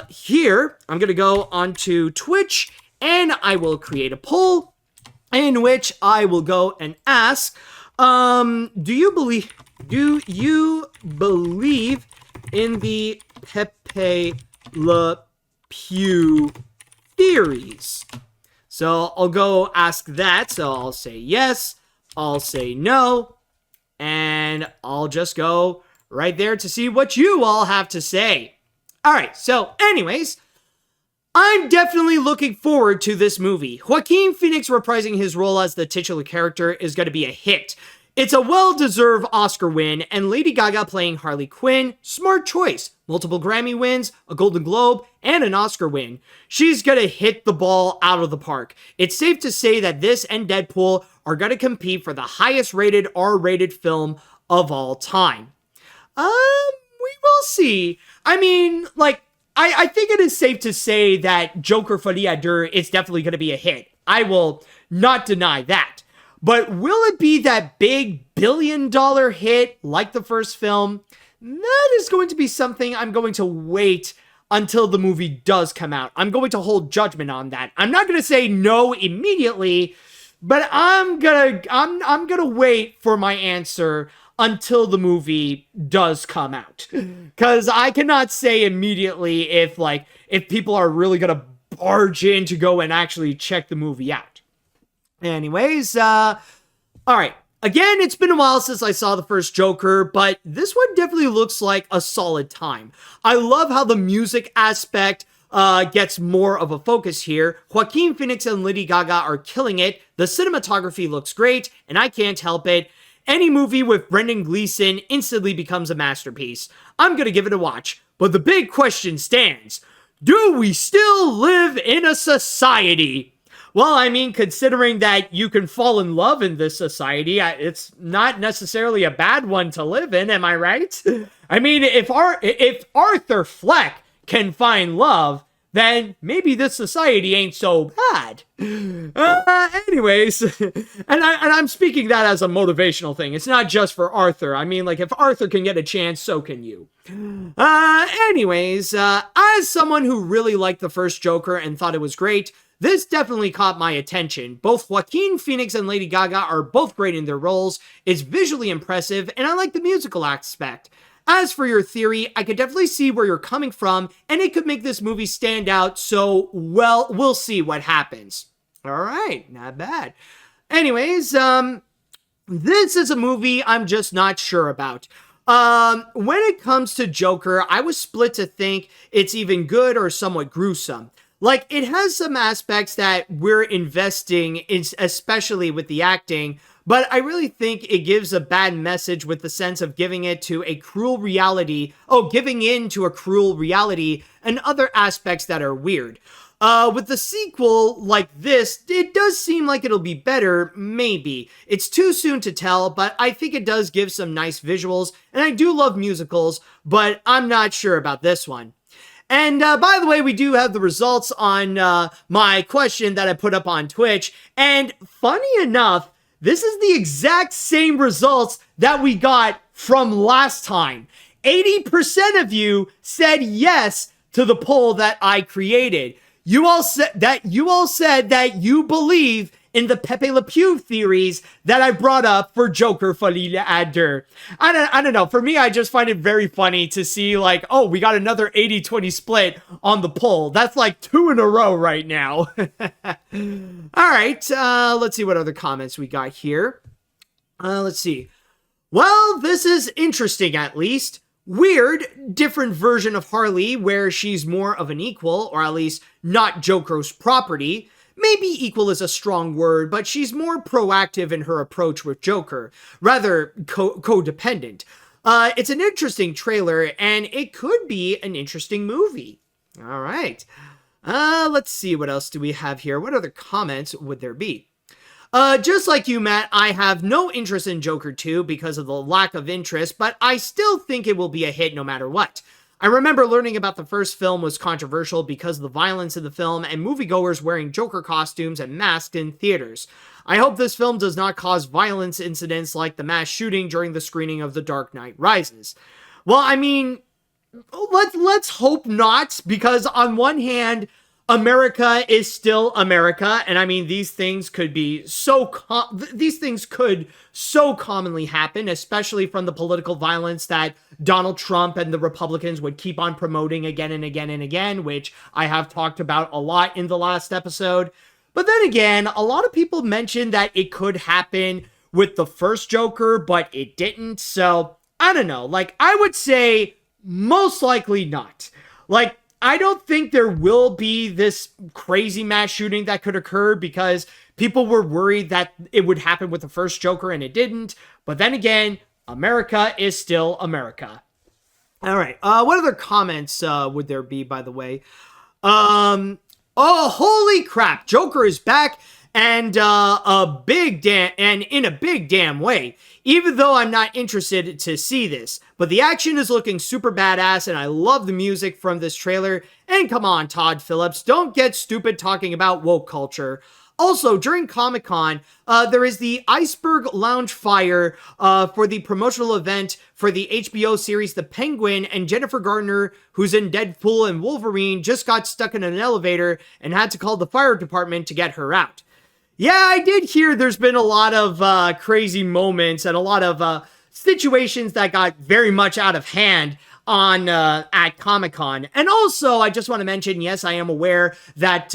here. I'm going to go onto Twitch, and I will create a poll in which I will go and ask, do you believe in the Pepe Le Pew theories? So I'll go ask that. So I'll say yes, I'll say no, and I'll just go right there to see what you all have to say. All right, so anyways, I'm definitely looking forward to this movie. Joaquin Phoenix reprising his role as the titular character is going to be a hit. It's a well-deserved Oscar win, and Lady Gaga playing Harley Quinn, smart choice. Multiple Grammy wins, a Golden Globe, and an Oscar win. She's gonna hit the ball out of the park. It's safe to say that this and Deadpool are gonna compete for the highest rated R-rated film of all time. We will see. I mean, like, I think it is safe to say that Joker Folie À Deux is definitely gonna be a hit. I will not deny that. But will it be that big billion-dollar hit like the first film? That is going to be something I'm going to wait until the movie does come out. I'm going to hold judgment on that. I'm not going to say no immediately, but I'm gonna wait for my answer until the movie does come out. Because I cannot say immediately if people are really gonna barge in to go and actually check the movie out. Anyways, all right. Again, it's been a while since I saw the first Joker, but this one definitely looks like a solid time. I love how the music aspect gets more of a focus here. Joaquin Phoenix and Lady Gaga are killing it. The cinematography looks great, and I can't help it. Any movie with Brendan Gleeson instantly becomes a masterpiece. I'm gonna give it a watch. But the big question stands. Do we still live in a society? Well, I mean, considering that you can fall in love in this society, it's not necessarily a bad one to live in, am I right? I mean, if Arthur Fleck can find love, then maybe this society ain't so bad. Anyways, and I'm speaking that as a motivational thing. It's not just for Arthur. I mean, like, if Arthur can get a chance, so can you. Anyways, as someone who really liked the first Joker and thought it was great, this definitely caught my attention. Both Joaquin Phoenix and Lady Gaga are both great in their roles. It's visually impressive, and I like the musical aspect. As for your theory, I could definitely see where you're coming from, and it could make this movie stand out, so, well, we'll see what happens. Alright, not bad. Anyways, this is a movie I'm just not sure about. When it comes to Joker, I was split to think it's even good or somewhat gruesome. Like, it has some aspects that we're investing in, especially with the acting, but I really think it gives a bad message with the sense of giving in to a cruel reality and other aspects that are weird. With the sequel like this, it does seem like it'll be better, maybe. It's too soon to tell, but I think it does give some nice visuals, and I do love musicals, but I'm not sure about this one. And by the way, we do have the results on my question that I put up on Twitch, and funny enough, this is the exact same results that we got from last time. 80% of you said yes to the poll that I created. You all said that you believe in the Pepe Le Pew theories that I brought up for Joker Folie À Deux. I don't know. For me, I just find it very funny to see like, oh, we got another 80-20 split on the poll. That's like 2 in a row right now. All right. Let's see what other comments we got here. Let's see. Well, this is interesting at least. Weird, different version of Harley where she's more of an equal, or at least not Joker's property. Maybe equal is a strong word, but she's more proactive in her approach with Joker, rather codependent. It's an interesting trailer, and it could be an interesting movie. All right. Let's see, what else do we have here? What other comments would there be? Just like you, Matt, I have no interest in Joker 2 because of the lack of interest, but I still think it will be a hit no matter what. I remember learning about the first film was controversial because of the violence in the film and moviegoers wearing Joker costumes and masks in theaters. I hope this film does not cause violence incidents like the mass shooting during the screening of The Dark Knight Rises. Well, I mean, let's hope not, because on one hand, America is still America, and I mean, these things could so commonly happen, especially from the political violence that Donald Trump and the Republicans would keep on promoting again and again and again, which I have talked about a lot in the last episode. But then again, a lot of people mentioned that it could happen with the first Joker, but it didn't, so I don't know. Like, I would say most likely not. Like, I don't think there will be this crazy mass shooting that could occur because people were worried that it would happen with the first Joker and it didn't. But then again, America is still America. All right. What other comments would there be, by the way? Oh, holy crap. Joker is back and in a big damn way. Even though I'm not interested to see this. But the action is looking super badass, and I love the music from this trailer. And come on, Todd Phillips, don't get stupid talking about woke culture. Also, during Comic-Con, there is the Iceberg Lounge Fire for the promotional event for the HBO series The Penguin, and Jennifer Garner, who's in Deadpool and Wolverine, just got stuck in an elevator and had to call the fire department to get her out. Yeah, I did hear there's been a lot of crazy moments and a lot of situations that got very much out of hand on at Comic-Con. And also, I just want to mention, yes, I am aware that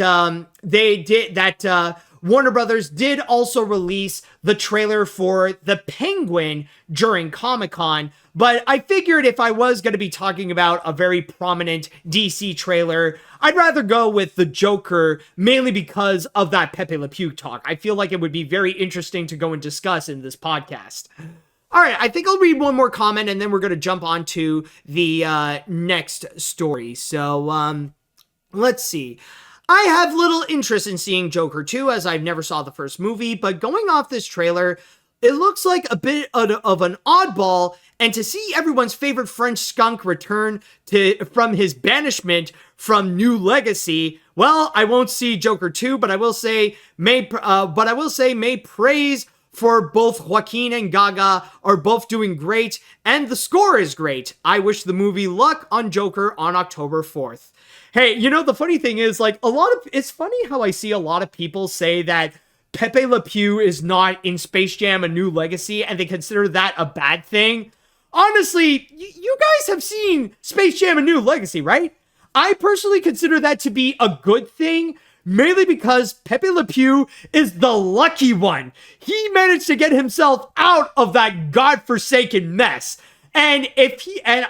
Warner Brothers did also release the trailer for The Penguin during Comic-Con, but I figured if I was going to be talking about a very prominent DC trailer, I'd rather go with the Joker, mainly because of that Pepe Le Pew talk. I feel like it would be very interesting to go and discuss in this podcast. All right, I think I'll read one more comment, and then we're going to jump on to the next story. So, let's see. I have little interest in seeing Joker 2, as I've never saw the first movie, but going off this trailer, it looks like a bit of an oddball, and to see everyone's favorite French skunk return from his banishment from New Legacy, well, I won't see Joker 2, but I will say may praise for both Joaquin and Gaga are both doing great, and the score is great. I wish the movie luck on Joker on October 4th. Hey, you know, the funny thing is, like, it's funny how I see a lot of people say that Pepe Le Pew is not in Space Jam: A New Legacy, and they consider that a bad thing. Honestly, you guys have seen Space Jam: A New Legacy, right? I personally consider that to be a good thing, mainly because Pepe Le Pew is the lucky one. He managed to get himself out of that godforsaken mess. And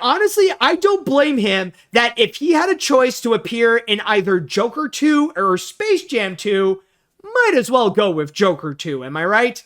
honestly, I don't blame him that if he had a choice to appear in either Joker 2 or Space Jam 2, might as well go with Joker 2, am I right?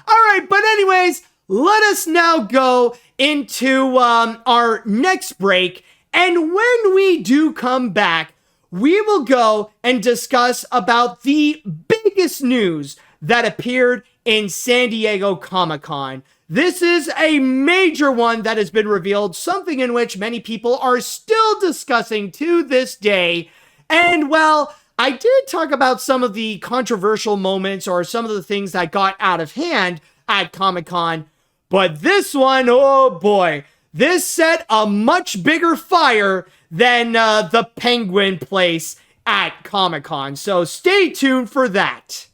All right, but anyways, let us now go into our next break, and when we do come back, we will go and discuss about the biggest news that appeared in San Diego Comic-Con. This is a major one that has been revealed, something in which many people are still discussing to this day. And well, I did talk about some of the controversial moments or some of the things that got out of hand at Comic-Con, but this one, oh boy, this set a much bigger fire than the Penguin place at Comic-Con. So stay tuned for that.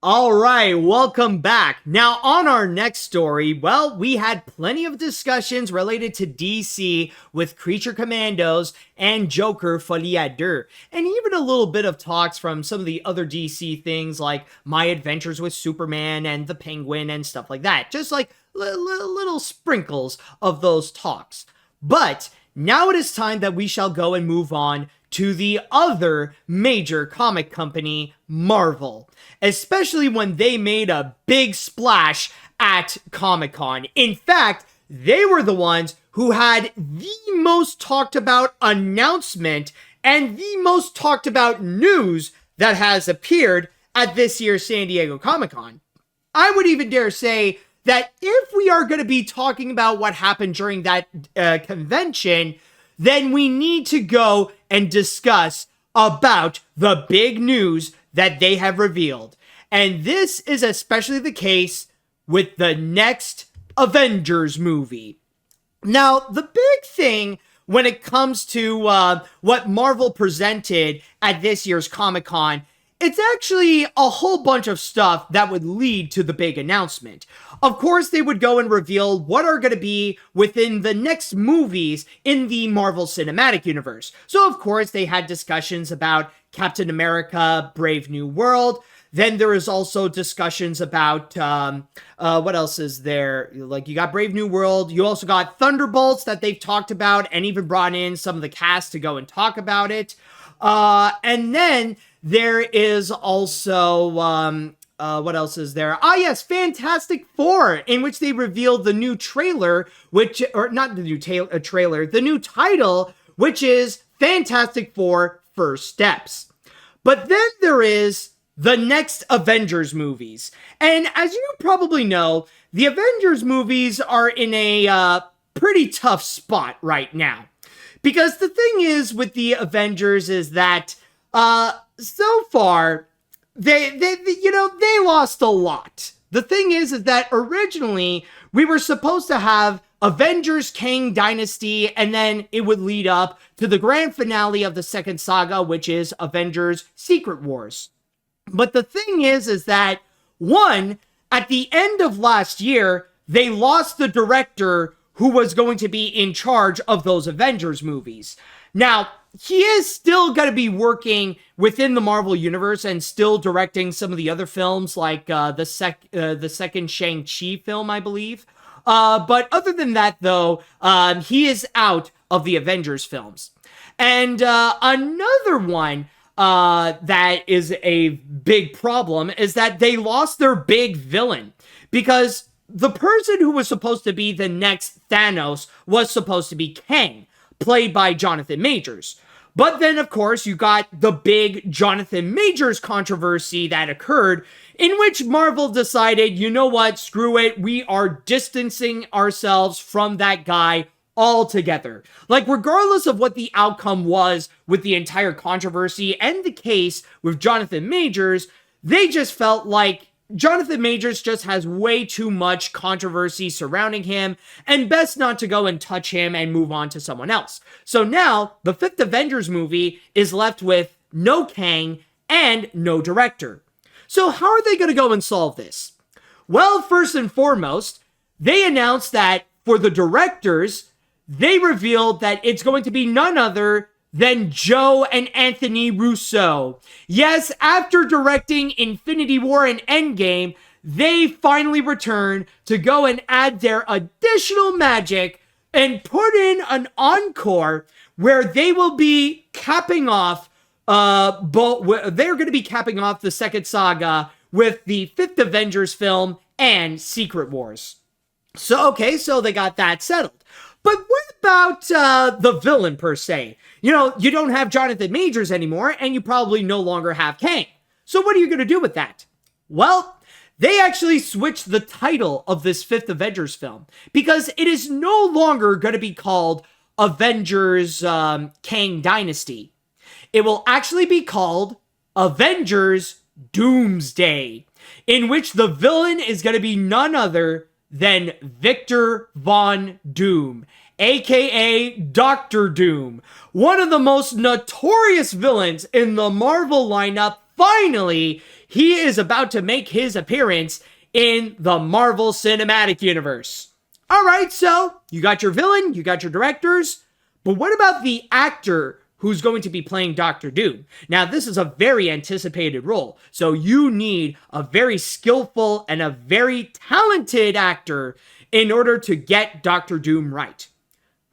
All right, welcome back. Now, on our next story, well, we had plenty of discussions related to DC with Creature Commandos and Joker Folie À Deux, and even a little bit of talks from some of the other DC things like My Adventures with Superman and the Penguin and stuff like that. Just like little sprinkles of those talks. But now it is time that we shall go and move on to the other major comic company, Marvel, especially when they made a big splash at Comic-Con. In fact, they were the ones who had the most talked about announcement and the most talked about news that has appeared at this year's San Diego Comic-Con. I would even dare say that if we are going to be talking about what happened during that convention, then we need to go and discuss about the big news that they have revealed. And this is especially the case with the next Avengers movie. Now, the big thing when it comes to what Marvel presented at this year's Comic-Con, it's actually a whole bunch of stuff that would lead to the big announcement. Of course, they would go and reveal what are going to be within the next movies in the Marvel Cinematic Universe. So, of course, they had discussions about Captain America, Brave New World. Then there is also discussions about, what else is there? Like, you got Brave New World. You also got Thunderbolts that they've talked about and even brought in some of the cast to go and talk about it. And then there is also, what else is there? Ah, yes, Fantastic Four, in which they revealed the new trailer, or not the new trailer, the new title, which is Fantastic Four First Steps. But then there is the next Avengers movies. And as you probably know, the Avengers movies are in a pretty tough spot right now. Because the thing is with the Avengers is that so far they lost a lot. The thing is that originally we were supposed to have Avengers Kang Dynasty, and then it would lead up to the grand finale of the second saga, which is Avengers Secret Wars. But the thing is that one, at the end of last year, they lost the director who was going to be in charge of those Avengers movies. Now, he is still going to be working within the Marvel Universe and still directing some of the other films, like the second Shang-Chi film, I believe. But other than that, though, he is out of the Avengers films. And another one that is a big problem is that they lost their big villain, because the person who was supposed to be the next Thanos was supposed to be Kang, played by Jonathan Majors. But then, of course, you got the big Jonathan Majors controversy that occurred, in which Marvel decided, you know what, screw it, we are distancing ourselves from that guy altogether. Like, regardless of what the outcome was with the entire controversy and the case with Jonathan Majors, they just felt like Jonathan Majors just has way too much controversy surrounding him, and best not to go and touch him and move on to someone else. So now, the fifth Avengers movie is left with no Kang and no director. So how are they going to go and solve this? Well, first and foremost, they announced that for the directors, they revealed that it's going to be none other than Joe and Anthony Russo. Yes, after directing Infinity War and Endgame, they finally return to go and add their additional magic and put in an encore where they will be capping off they're going to be capping off the second saga with the fifth Avengers film and Secret Wars. So they got that settled. But what about the villain per se? You don't have Jonathan Majors anymore, and you probably no longer have Kang. So what are you going to do with that? Well, they actually switched the title of this fifth Avengers film because it is no longer going to be called Avengers Kang Dynasty. It will actually be called Avengers Doomsday, in which the villain is going to be none other than Victor Von Doom, aka Dr. Doom, one of the most notorious villains in the Marvel lineup. Finally, he is about to make his appearance in the Marvel Cinematic Universe. All right, so you got your villain, you got your directors, but what about the actor who's going to be playing Dr. Doom? Now, this is a very anticipated role, so you need a very skillful and a very talented actor in order to get Dr. Doom right.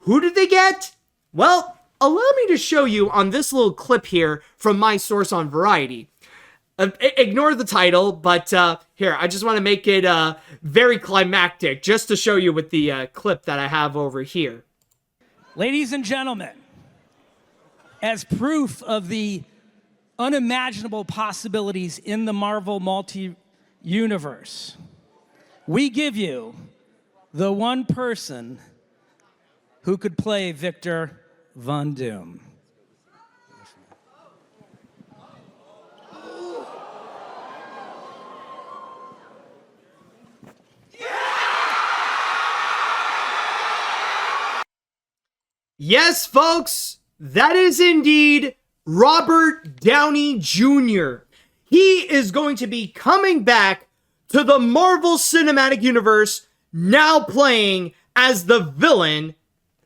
Who did they get? Well, allow me to show you on this little clip here from my source on Variety. Ignore the title, but here, I just want to make it very climactic, just to show you with the clip that I have over here. Ladies and gentlemen, as proof of the unimaginable possibilities in the Marvel multi-universe, we give you the one person who could play Victor Von Doom. Yes, folks, that is indeed Robert Downey Jr. He is going to be coming back to the Marvel Cinematic Universe, now playing as the villain,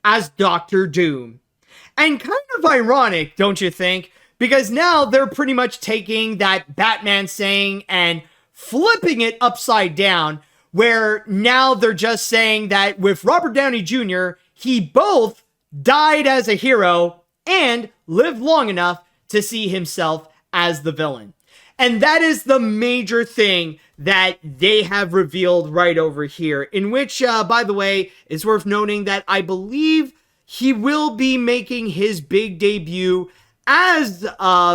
as Dr. Doom. And kind of ironic, don't you think? Because now they're pretty much taking that Batman saying and flipping it upside down, where now they're just saying that with Robert Downey Jr., he both died as a hero and lived long enough to see himself as the villain. And that is the major thing that they have revealed right over here, in which, by the way, it's worth noting that I believe he will be making his big debut as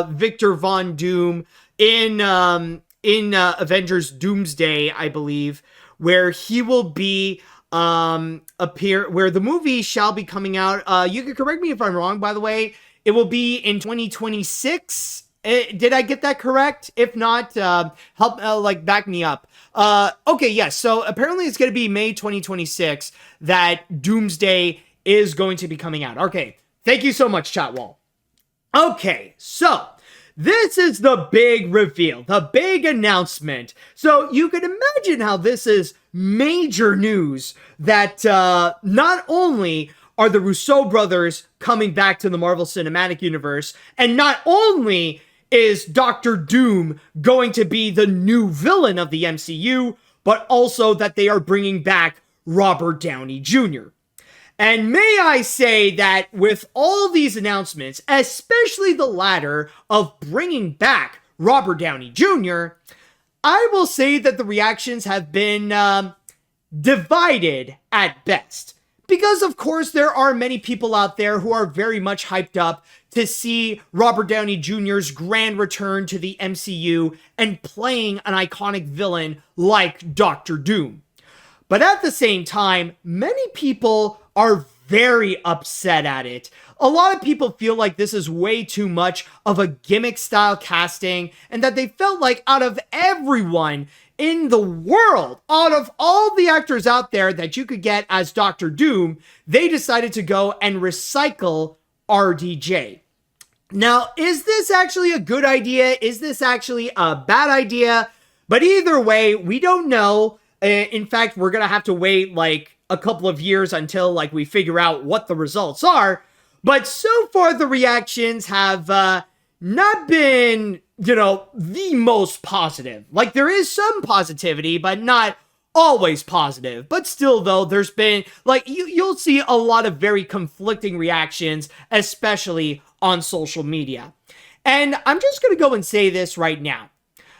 Victor Von Doom in Avengers Doomsday, I believe, where he will be where the movie shall be coming out. You can correct me if I'm wrong, by the way. It will be in 2026. Did I get that correct? If not, help back me up. Okay, yes. So apparently it's going to be May 2026 that Doomsday is going to be coming out. Okay, thank you so much, Chatwall. Okay, so this is the big reveal, the big announcement. So you can imagine how this is major news that not only are the Russo brothers coming back to the Marvel Cinematic Universe, and not only is Dr. Doom going to be the new villain of the MCU, but also that they are bringing back Robert Downey Jr. And may I say that with all these announcements, especially the latter of bringing back Robert Downey Jr., I will say that the reactions have been divided at best. Because, of course, there are many people out there who are very much hyped up to see Robert Downey Jr.'s grand return to the MCU and playing an iconic villain like Dr. Doom. But at the same time, many people are very upset at it. A lot of people feel like this is way too much of a gimmick-style casting, and that they felt like out of everyone in the world, out of all the actors out there that you could get as Dr. Doom, they decided to go and recycle RDJ. Now, is this actually a good idea? Is this actually a bad idea? But either way, we don't know. In fact, we're going to have to wait like a couple of years until like we figure out what the results are. But so far, the reactions have not been the most positive. Like, there is some positivity, but not always positive. But still, though, there's been, like, you'll see a lot of very conflicting reactions, especially on social media. And I'm just going to go and say this right now.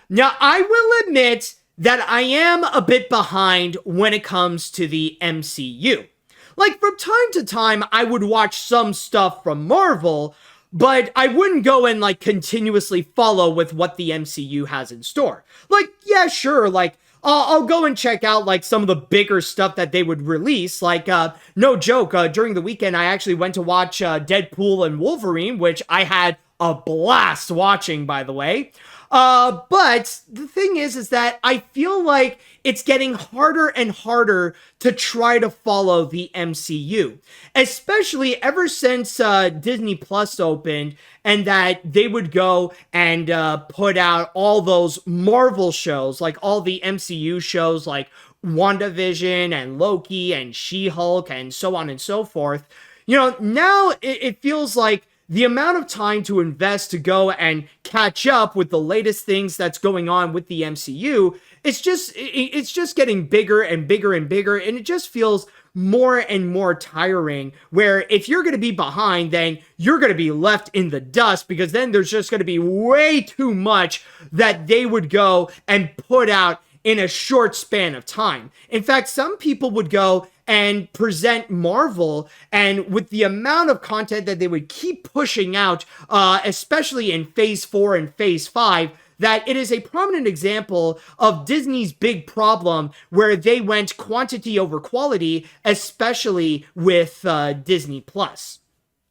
Now, I will admit that I am a bit behind when it comes to the MCU. Like, from time to time, I would watch some stuff from Marvel, but I wouldn't go and, like, continuously follow with what the MCU has in store. Like, yeah, sure, like, I'll go and check out, like, some of the bigger stuff that they would release. Like, no joke, during the weekend, I actually went to watch Deadpool and Wolverine, which I had a blast watching, by the way. But the thing is that I feel like it's getting harder and harder to try to follow the MCU, especially ever since Disney Plus opened, and that they would go and put out all those Marvel shows, like all the MCU shows like WandaVision and Loki and She-Hulk and so on and so forth. Now it feels like the amount of time to invest to go and catch up with the latest things that's going on with the MCU, it's just getting bigger and bigger and bigger, and it just feels more and more tiring, where if you're going to be behind, then you're going to be left in the dust, because then there's just going to be way too much that they would go and put out in a short span of time. In fact, some people would go and present Marvel, and with the amount of content that they would keep pushing out, especially in Phase 4 and Phase 5, that it is a prominent example of Disney's big problem, where they went quantity over quality, especially with Disney Plus.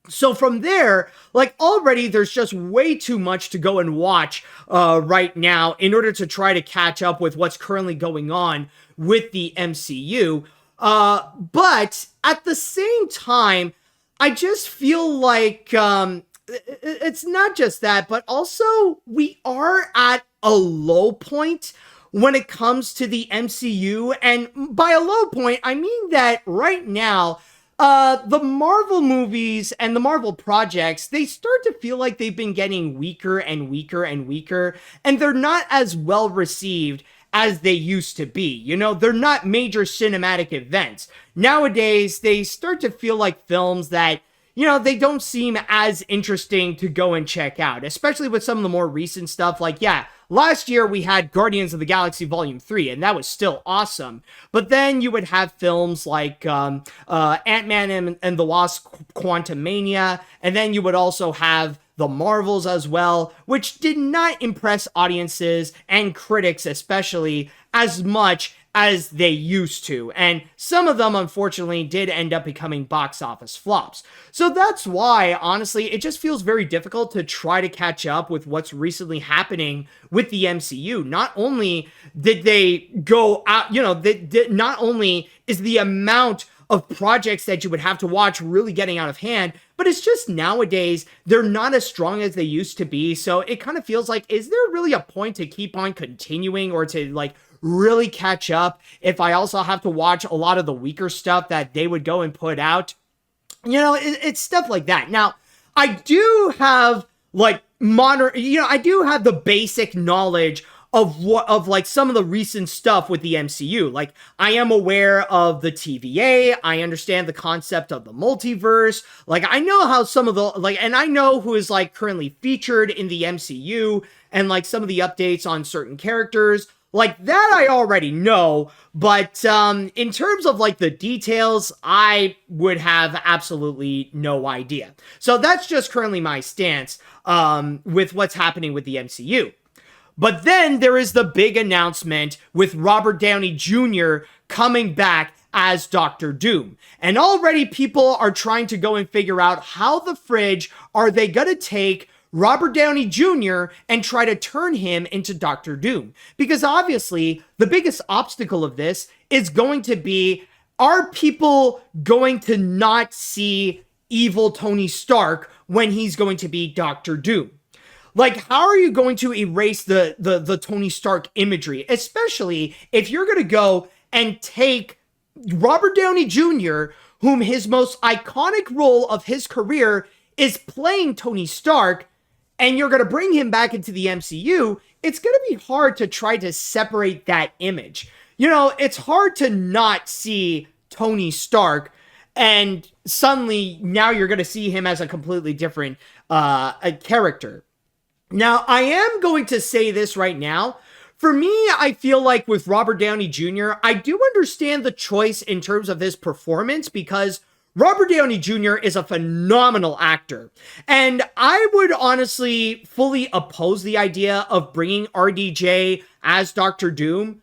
So from there, like, already there's just way too much to go and watch right now in order to try to catch up with what's currently going on with the MCU. But at the same time, I just feel like it's not just that, but also we are at a low point when it comes to the MCU. And by a low point, I mean that right now, the Marvel movies and the Marvel projects, they start to feel like they've been getting weaker and weaker and weaker, and they're not as well received as they used to be. They're not major cinematic events. Nowadays, they start to feel like films that, they don't seem as interesting to go and check out, especially with some of the more recent stuff. Like, yeah, last year we had Guardians of the Galaxy Volume 3, and that was still awesome. But then you would have films like Ant-Man and the Wasp: Quantumania, and then you would also have the Marvels as well, which did not impress audiences and critics especially as much as they used to. And some of them, unfortunately, did end up becoming box office flops. So that's why, honestly, it just feels very difficult to try to catch up with what's recently happening with the MCU. Not only did they go out, not only is the amount of projects that you would have to watch really getting out of hand, but it's just nowadays they're not as strong as they used to be. So it kind of feels like, is there really a point to keep on continuing, or to, like, really catch up if I also have to watch a lot of the weaker stuff that they would go and put out? It's stuff like that. Now, I do have, like, I do have the basic knowledge of like some of the recent stuff with the MCU. Like, I am aware of the TVA. I understand the concept of the multiverse. Like, I know how some of the, like, and I know who is, like, currently featured in the MCU, and, like, some of the updates on certain characters. Like, that I already know, but in terms of, like, the details, I would have absolutely no idea. So that's just currently my stance with what's happening with the MCU. But then there is the big announcement with Robert Downey Jr. coming back as Doctor Doom. And already people are trying to go and figure out how the fridge are they going to take Robert Downey Jr. and try to turn him into Doctor Doom. Because obviously, the biggest obstacle of this is going to be, are people going to not see evil Tony Stark when he's going to be Doctor Doom? Like, how are you going to erase the Tony Stark imagery, especially if you're going to go and take Robert Downey Jr., whom his most iconic role of his career is playing Tony Stark, and you're going to bring him back into the MCU, it's going to be hard to try to separate that image. You know, it's hard to not see Tony Stark and suddenly now you're going to see him as a completely different a character. Now, I am going to say this right now. For me, I feel like with Robert Downey Jr., I do understand the choice in terms of his performance because Robert Downey Jr. is a phenomenal actor. And I would honestly fully oppose the idea of bringing RDJ as Doctor Doom.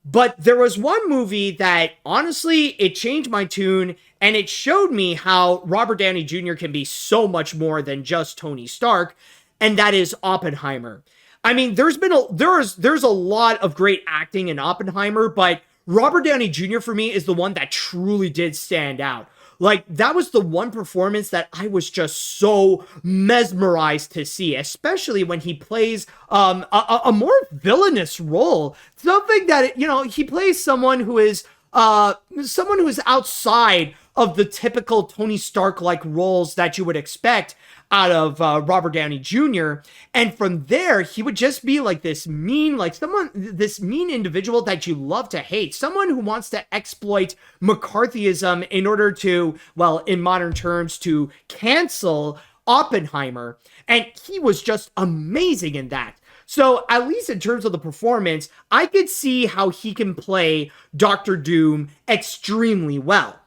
But there was one movie that, honestly, it changed my tune, and it showed me how Robert Downey Jr. can be so much more than just Tony Stark, and that is Oppenheimer. I mean, there's a lot of great acting in Oppenheimer, but Robert Downey Jr. for me is the one that truly did stand out. Like, that was the one performance that I was just so mesmerized to see, especially when he plays a more villainous role. Something that, you know, he plays someone who is outside of the typical Tony Stark-like roles that you would expect out of Robert Downey Jr. And from there, he would just be like this mean individual that you love to hate. Someone who wants to exploit McCarthyism in order to, well, in modern terms, to cancel Oppenheimer. And he was just amazing in that. So at least in terms of the performance, I could see how he can play Doctor Doom extremely well.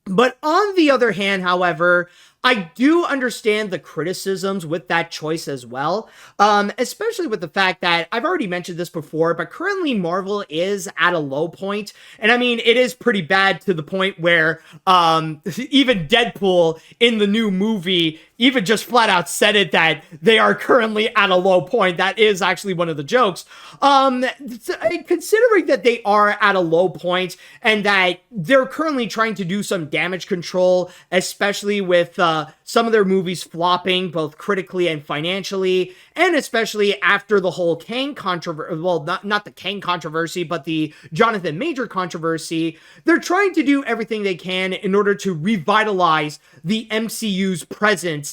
But on the other hand, however, I do understand the criticisms with that choice as well, especially with the fact that I've already mentioned this before, but currently Marvel is at a low point. And I mean, it is pretty bad to the point where even Deadpool in the new movie even just flat out said it that they are currently at a low point. That is actually one of the jokes. Considering that they are at a low point and that they're currently trying to do some damage control, especially with some of their movies flopping both critically and financially, and especially after the whole Kang controversy, well, not the Kang controversy, but the Jonathan Major controversy, they're trying to do everything they can in order to revitalize the MCU's presence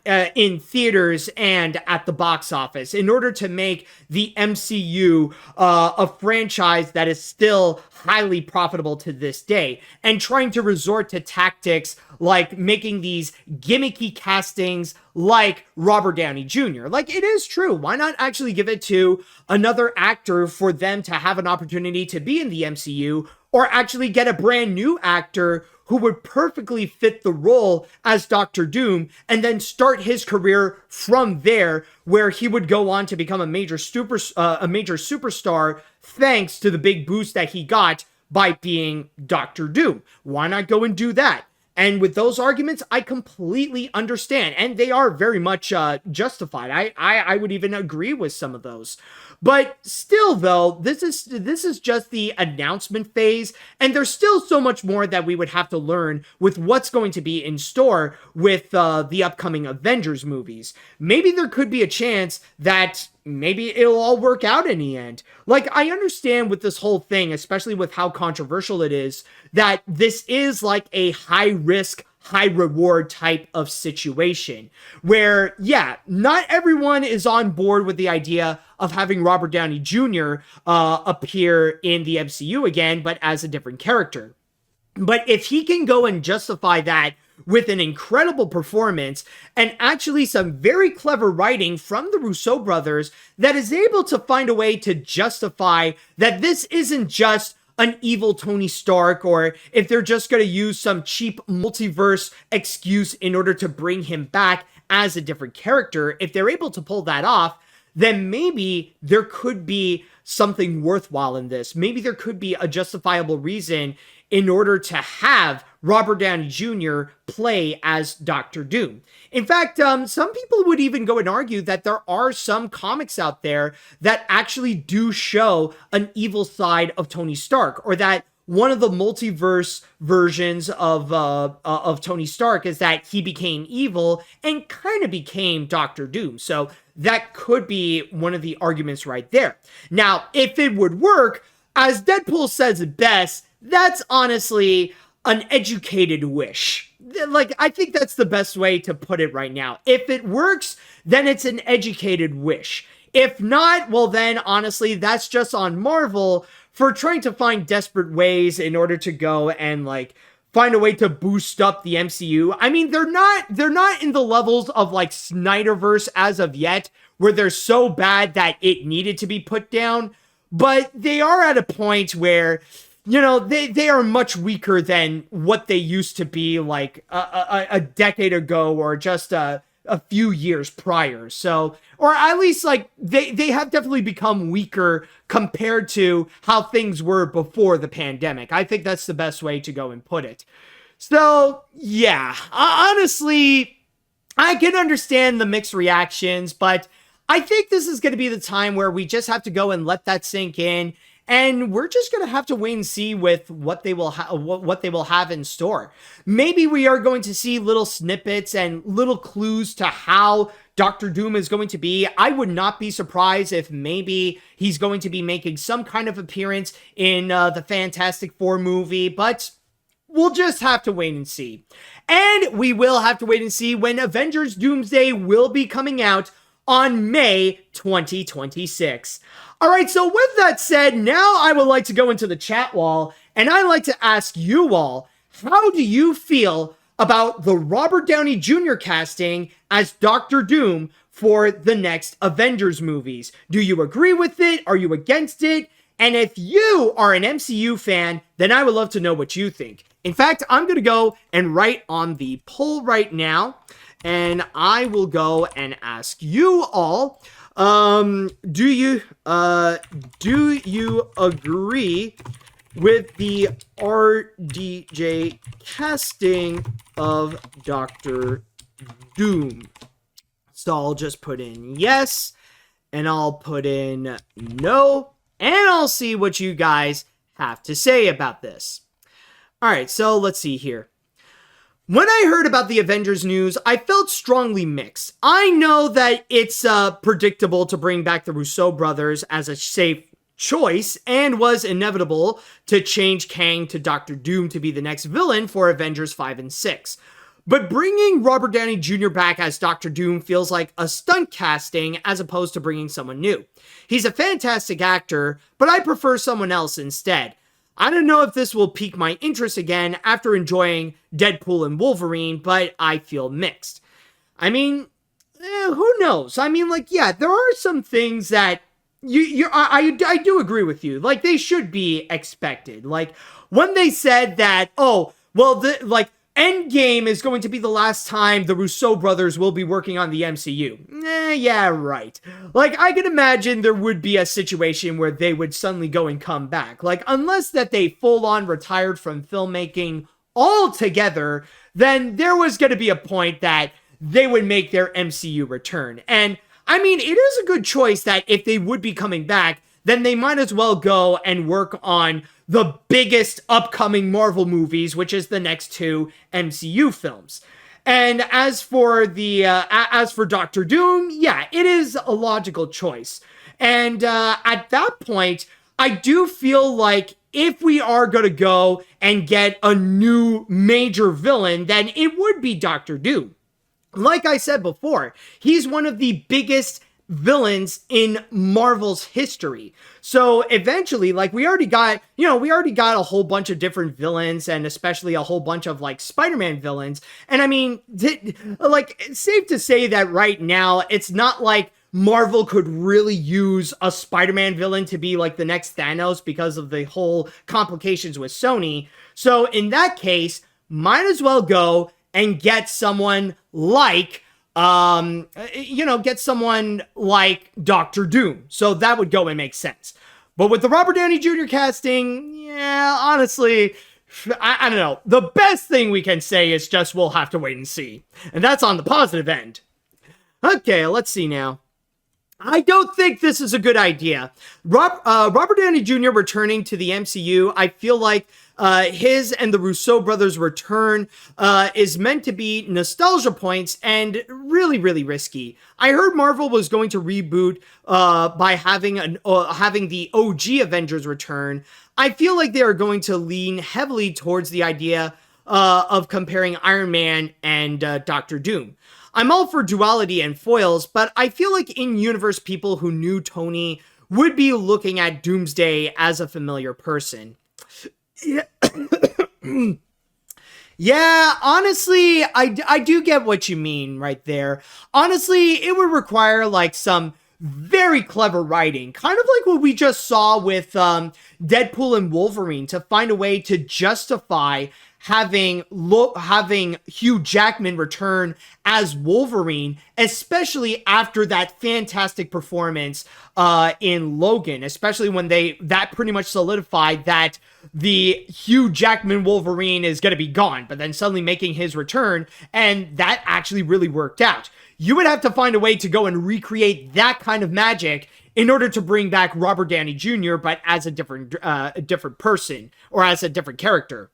in theaters and at the box office, in order to make the MCU a franchise that is still highly profitable to this day, and trying to resort to tactics like making these gimmicky castings like Robert Downey Jr. Like, it is true. Why not actually give it to another actor for them to have an opportunity to be in the MCU, or actually get a brand new actor who would perfectly fit the role as Doctor Doom, and then start his career from there, where he would go on to become a major superstar thanks to the big boost that he got by being Doctor Doom. Why not go and do that? And with those arguments, I completely understand, and they are very much justified. I would even agree with some of those. But still, though, this is just the announcement phase, and there's still so much more that we would have to learn with what's going to be in store with the upcoming Avengers movies. Maybe there could be a chance that maybe it'll all work out in the end. Like, I understand with this whole thing, especially with how controversial it is, that this is like a high-risk, high-reward type of situation where, yeah, not everyone is on board with the idea of having Robert Downey Jr. Appear in the MCU again, but as a different character. But if he can go and justify that with an incredible performance and actually some very clever writing from the Russo brothers that is able to find a way to justify that this isn't just an evil Tony Stark, or if they're just going to use some cheap multiverse excuse in order to bring him back as a different character, if they're able to pull that off, then maybe there could be something worthwhile in this. Maybe there could be a justifiable reason in order to have Robert Downey Jr. play as Doctor Doom. In fact, some people would even go and argue that there are some comics out there that actually do show an evil side of Tony Stark, or that one of the multiverse versions of Tony Stark is that he became evil and kind of became Doctor Doom. So that could be one of the arguments right there. Now, if it would work, as Deadpool says it best, that's honestly an educated wish. like, I think that's the best way to put it right now. If it works, then it's an educated wish. If not, well then, honestly, that's just on Marvel for trying to find desperate ways in order to go and, like, find a way to boost up the MCU. I mean, they're not in the levels of, like, Snyderverse as of yet, where they're so bad that it needed to be put down, but they are at a point where, you know, they are much weaker than what they used to be, like a decade ago or just a few years prior. So, or at least, like, they have definitely become weaker compared to how things were before the pandemic. I think that's the best way to go and put it. So yeah, honestly, I can understand the mixed reactions, but I think this is going to be the time where we just have to go and let that sink in. And we're just going to have to wait and see with what they will what they will have in store. Maybe we are going to see little snippets and little clues to how Doctor Doom is going to be. I would not be surprised if maybe he's going to be making some kind of appearance in the Fantastic Four movie, but we'll just have to wait and see. And we will have to wait and see when Avengers Doomsday will be coming out on May 2026. All right, so with that said, now I would like to go into the chat wall, and I'd like to ask you all, how do you feel about the Robert Downey Jr. casting as Doctor Doom for the next Avengers movies? Do you agree with it? Are you against it? And if you are an MCU fan, then I would love to know what you think. In fact, I'm going to go and write on the poll right now, and I will go and ask you all, do you agree with the RDJ casting of Doctor Doom? So I'll just put in yes, and I'll put in no, and I'll see what you guys have to say about this. All right, so let's see here. When I heard about the Avengers news, I felt strongly mixed. I know that it's predictable to bring back the Russo brothers as a safe choice and was inevitable to change Kang to Doctor Doom to be the next villain for Avengers 5 and 6. But bringing Robert Downey Jr. back as Doctor Doom feels like a stunt casting as opposed to bringing someone new. He's a fantastic actor, but I prefer someone else instead. I don't know if this will pique my interest again after enjoying Deadpool and Wolverine, but I feel mixed. I mean, who knows? I mean, like, yeah, there are some things that I do agree with you. Like, they should be expected. Like, when they said that, oh, well, Endgame is going to be the last time the Russo brothers will be working on the MCU. Yeah, right. Like, I can imagine there would be a situation where they would suddenly go and come back. Like, unless that they full-on retired from filmmaking altogether, then there was going to be a point that they would make their MCU return. And, I mean, it is a good choice that if they would be coming back, then they might as well go and work on the biggest upcoming Marvel movies, which is the next two MCU films. And as for Doctor Doom, yeah, it is a logical choice. And at that point, I do feel like if we are going to go and get a new major villain, then it would be Doctor Doom. Like I said before, he's one of the biggest villains in Marvel's history. So eventually, like, we already got a whole bunch of different villains, and especially a whole bunch of, like, Spider-Man villains. And I mean, it's safe to say that right now, it's not like Marvel could really use a Spider-Man villain to be, like, the next Thanos because of the whole complications with Sony. So in that case, might as well go and get someone like get someone like Doctor Doom. So that would go and make sense. But with the Robert Downey Jr. casting, yeah, honestly, I don't know. The best thing we can say is just we'll have to wait and see. And that's on the positive end. Okay, let's see now. I don't think this is a good idea. Robert Downey Jr. returning to the MCU, I feel like his and the Russo brothers' return is meant to be nostalgia points and really, really risky. I heard Marvel was going to reboot by having the OG Avengers return. I feel like they are going to lean heavily towards the idea of comparing Iron Man and Doctor Doom. I'm all for duality and foils, but I feel like in-universe people who knew Tony would be looking at Doomsday as a familiar person. Yeah. Yeah, honestly, I do get what you mean right there. Honestly, it would require like some very clever writing, kind of like what we just saw with Deadpool and Wolverine, to find a way to justify having Hugh Jackman return as Wolverine, especially after that fantastic performance in Logan, especially when that pretty much solidified that the Hugh Jackman Wolverine is going to be gone, but then suddenly making his return, and that actually really worked out. You would have to find a way to go and recreate that kind of magic in order to bring back Robert Downey Jr., but as a different person, or as a different character.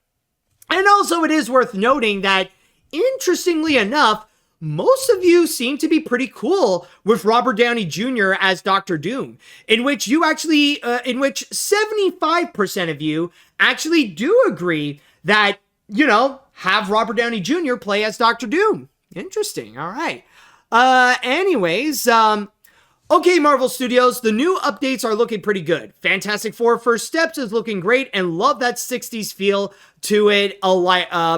And also, it is worth noting that, interestingly enough, most of you seem to be pretty cool with Robert Downey Jr. as Doctor Doom, in which 75% of you actually do agree that, have Robert Downey Jr. play as Doctor Doom. Interesting. All right. Okay, Marvel Studios, the new updates are looking pretty good. Fantastic Four First Steps is looking great, and love that 60s feel to it,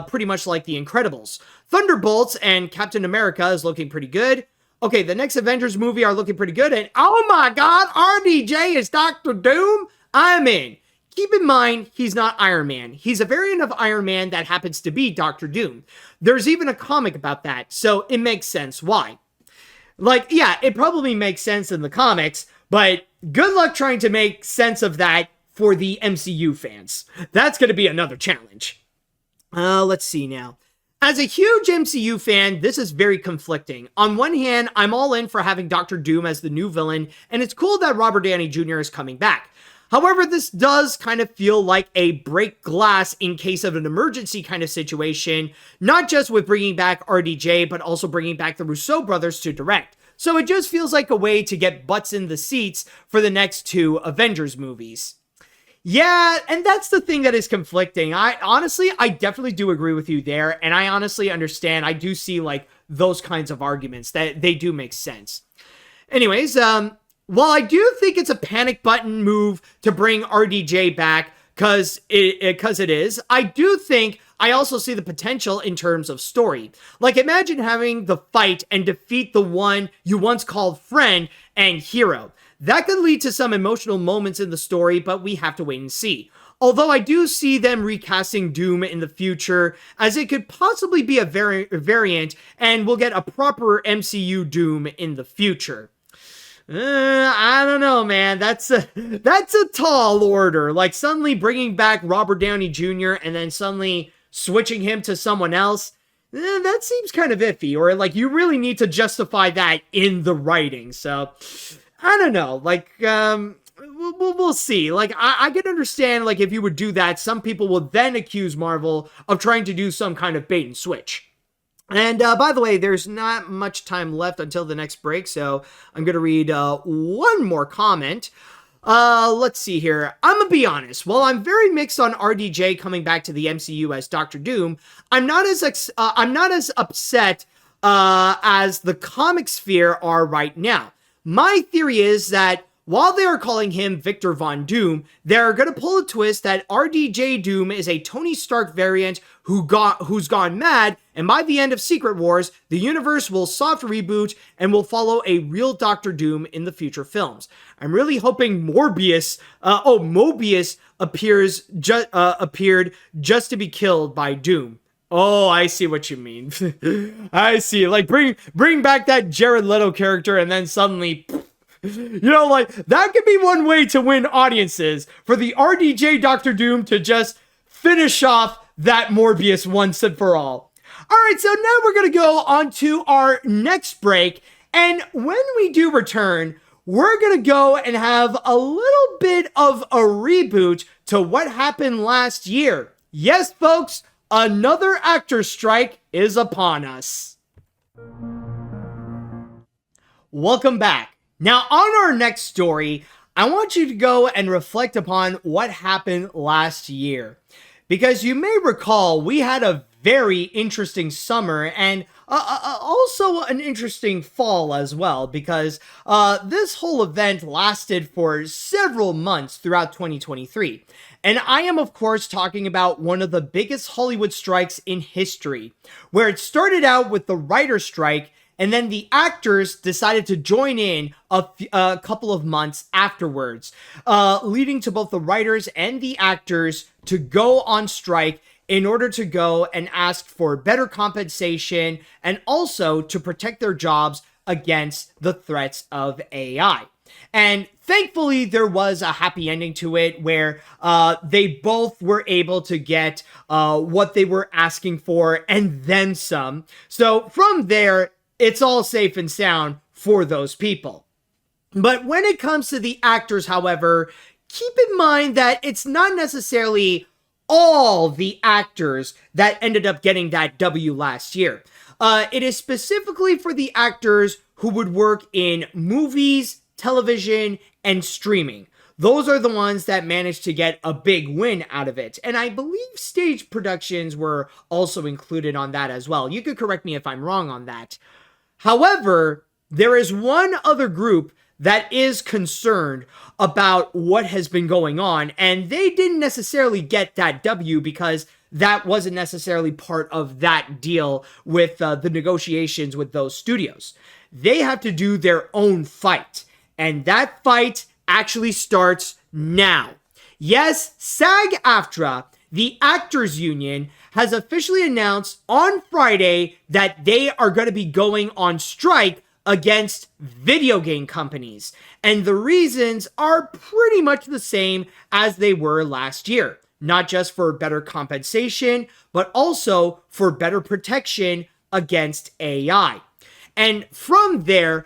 pretty much like The Incredibles. Thunderbolts and Captain America is looking pretty good. Okay, the next Avengers movie are looking pretty good, and oh my god, RDJ is Doctor Doom? I'm in. Keep in mind, he's not Iron Man. He's a variant of Iron Man that happens to be Doctor Doom. There's even a comic about that, so it makes sense why. Like, yeah, it probably makes sense in the comics, but good luck trying to make sense of that for the MCU fans. That's going to be another challenge. Let's see now. As a huge MCU fan, this is very conflicting. On one hand, I'm all in for having Doctor Doom as the new villain, and it's cool that Robert Downey Jr. is coming back. However, this does kind of feel like a break glass in case of an emergency kind of situation, not just with bringing back RDJ, but also bringing back the Russo brothers to direct. So it just feels like a way to get butts in the seats for the next two Avengers movies. Yeah, and that's the thing that is conflicting. I definitely do agree with you there, and I honestly understand. I do see like those kinds of arguments that they do make sense. Anyways, while I do think it's a panic button move to bring RDJ back, because it is, I do think I also see the potential in terms of story. Like, imagine having the fight and defeat the one you once called friend and hero. That could lead to some emotional moments in the story, but we have to wait and see. Although I do see them recasting Doom in the future, as it could possibly be a variant, and we'll get a proper MCU Doom in the future. I don't know, man. That's a tall order. Like, suddenly bringing back Robert Downey Jr. and then suddenly switching him to someone else, that seems kind of iffy. Or, like, you really need to justify that in the writing. So, I don't know. Like, we'll see. Like, I can understand, like, if you would do that, some people will then accuse Marvel of trying to do some kind of bait and switch. And by the way, there's not much time left until the next break, so I'm going to read one more comment. Let's see here. I'm going to be honest. While I'm very mixed on RDJ coming back to the MCU as Doctor Doom, I'm not as upset as the comic sphere are right now. My theory is that while they are calling him Victor Von Doom, they're going to pull a twist that RDJ Doom is a Tony Stark variant who's gone mad, and by the end of Secret Wars, the universe will soft reboot and will follow a real Doctor Doom in the future films. I'm really hoping Mobius appeared just to be killed by Doom. Oh, I see what you mean. I see. Like, bring back that Jared Leto character and then suddenly... like, that could be one way to win audiences, for the RDJ Doctor Doom to just finish off that Morbius once and for all. Alright, so now we're going to go on to our next break, and when we do return, we're going to go and have a little bit of a reboot to what happened last year. Yes, folks, another actor's strike is upon us. Welcome back. Now, on our next story, I want you to go and reflect upon what happened last year. because you may recall we had a very interesting summer and also an interesting fall as well, because this whole event lasted for several months throughout 2023. And I am, of course, talking about one of the biggest Hollywood strikes in history, where it started out with the writer's strike, and then the actors decided to join in a couple of months afterwards, leading to both the writers and the actors to go on strike in order to go and ask for better compensation and also to protect their jobs against the threats of AI. And thankfully, there was a happy ending to it where they both were able to get what they were asking for and then some. So from there, it's all safe and sound for those people. But when it comes to the actors, however, keep in mind that it's not necessarily all the actors that ended up getting that W last year. It is specifically for the actors who would work in movies, television, and streaming. Those are the ones that managed to get a big win out of it. And I believe stage productions were also included on that as well. You could correct me if I'm wrong on that. However, there is one other group that is concerned about what has been going on, and they didn't necessarily get that W because that wasn't necessarily part of that deal with the negotiations with those studios. They have to do their own fight, and that fight actually starts now. Yes, SAG-AFTRA, the actors union, has officially announced on Friday that they are going to be going on strike against video game companies. And the reasons are pretty much the same as they were last year. Not just for better compensation, but also for better protection against AI. And from there,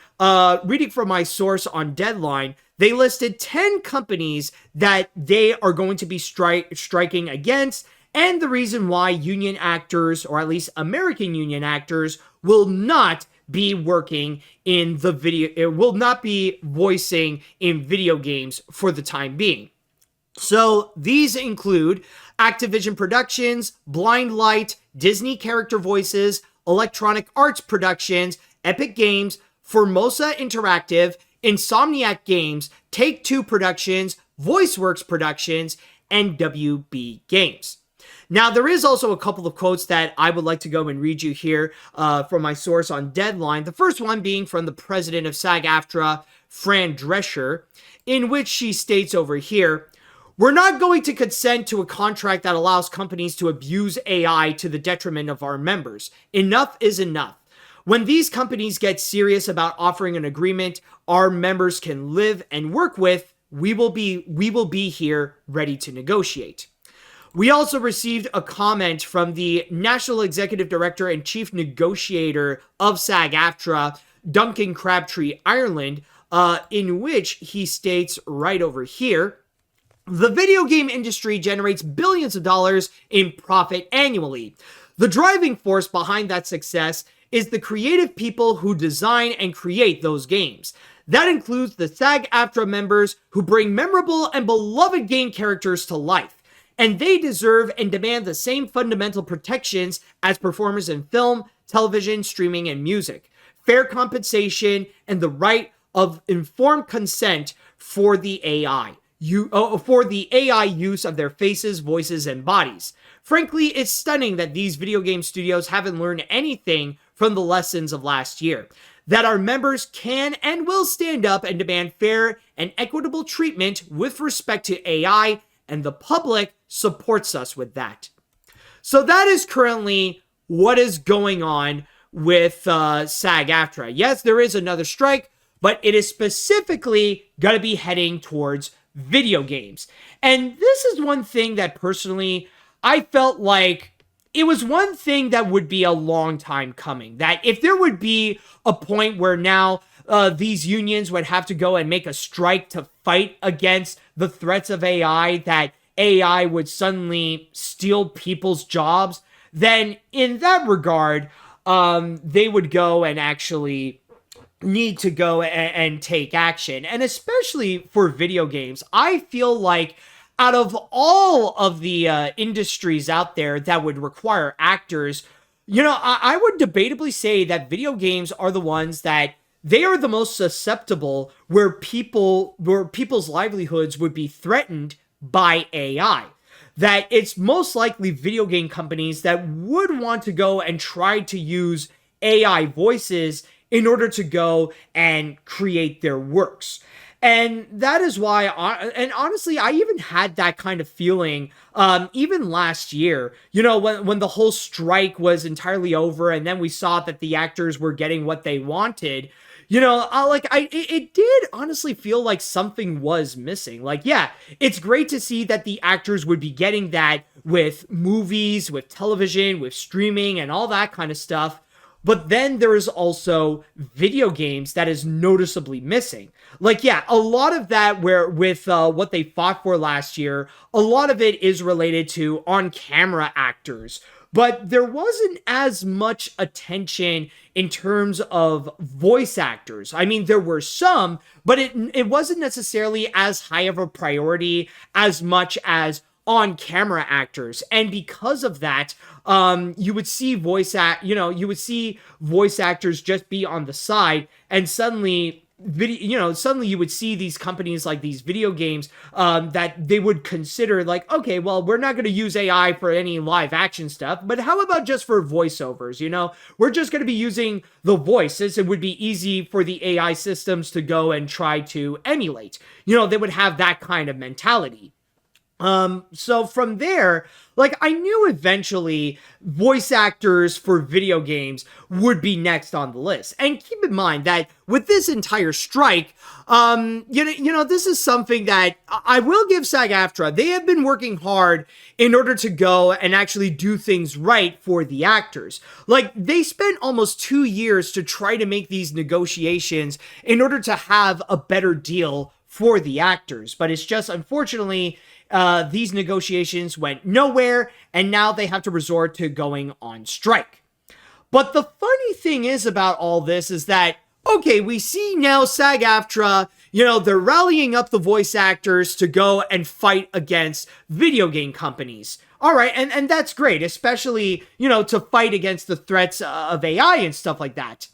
reading from my source on Deadline, they listed 10 companies that they are going to be striking against, and the reason why union actors, or at least American union actors, will not be working in the video, it will not be voicing in video games for the time being. So these include Activision Productions, Blind Light, Disney Character Voices, Electronic Arts Productions, Epic Games, Formosa Interactive, Insomniac Games, Take-Two Productions, VoiceWorks Productions, and WB Games. Now, there is also a couple of quotes that I would like to go and read you here from my source on Deadline. The first one being from the president of SAG-AFTRA, Fran Drescher, in which she states over here, "We're not going to consent to a contract that allows companies to abuse AI to the detriment of our members. Enough is enough. When these companies get serious about offering an agreement our members can live and work with, we will be here ready to negotiate." We also received a comment from the National Executive Director and Chief Negotiator of SAG-AFTRA, Duncan Crabtree Ireland, in which he states right over here, "The video game industry generates billions of dollars in profit annually. The driving force behind that success is the creative people who design and create those games. That includes the SAG-AFTRA members who bring memorable and beloved game characters to life. And they deserve and demand the same fundamental protections as performers in film, television, streaming, and music. Fair compensation and the right of informed consent for the AI. For the AI use of their faces, voices, and bodies. Frankly, it's stunning that these video game studios haven't learned anything from the lessons of last year. That our members can and will stand up and demand fair and equitable treatment with respect to AI, and the public supports us with that." So that is currently what is going on with SAG-AFTRA. Yes, there is another strike, but it is specifically going to be heading towards video games. And this is one thing that personally I felt like it was one thing that would be a long time coming. That if there would be a point where now these unions would have to go and make a strike to fight against the threats of AI, that AI would suddenly steal people's jobs, then in that regard, they would go and actually need to go and take action. And especially for video games, I feel like out of all of the industries out there that would require actors, I would debatably say that video games are the ones that they are the most susceptible where people's livelihoods would be threatened by AI. That it's most likely video game companies that would want to go and try to use AI voices in order to go and create their works. And that is why, and honestly, I even had that kind of feeling even last year, when the whole strike was entirely over and then we saw that the actors were getting what they wanted. It did honestly feel like something was missing. Like, yeah, it's great to see that the actors would be getting that with movies, with television, with streaming, and all that kind of stuff. But then there is also video games that is noticeably missing. Like, yeah, a lot of that with what they fought for last year, a lot of it is related to on-camera actors. But there wasn't as much attention in terms of voice actors. I mean, there were some, but it wasn't necessarily as high of a priority as much as on-camera actors. And because of that, you would see voice actors just be on the side, and suddenly you would see these companies like these video games that they would consider like, okay, well, we're not going to use AI for any live action stuff, but how about just for voiceovers? We're just going to be using the voices. It would be easy for the AI systems to go and try to emulate. They would have that kind of mentality. So from there, like, I knew eventually voice actors for video games would be next on the list. And keep in mind that with this entire strike, this is something that I will give SAG-AFTRA. They have been working hard in order to go and actually do things right for the actors. Like, they spent almost 2 years to try to make these negotiations in order to have a better deal for the actors. But it's just, unfortunately, these negotiations went nowhere, and now they have to resort to going on strike. But the funny thing is about all this is that, okay, we see now SAG-AFTRA, they're rallying up the voice actors to go and fight against video game companies. All right, and that's great, especially, to fight against the threats of AI and stuff like that.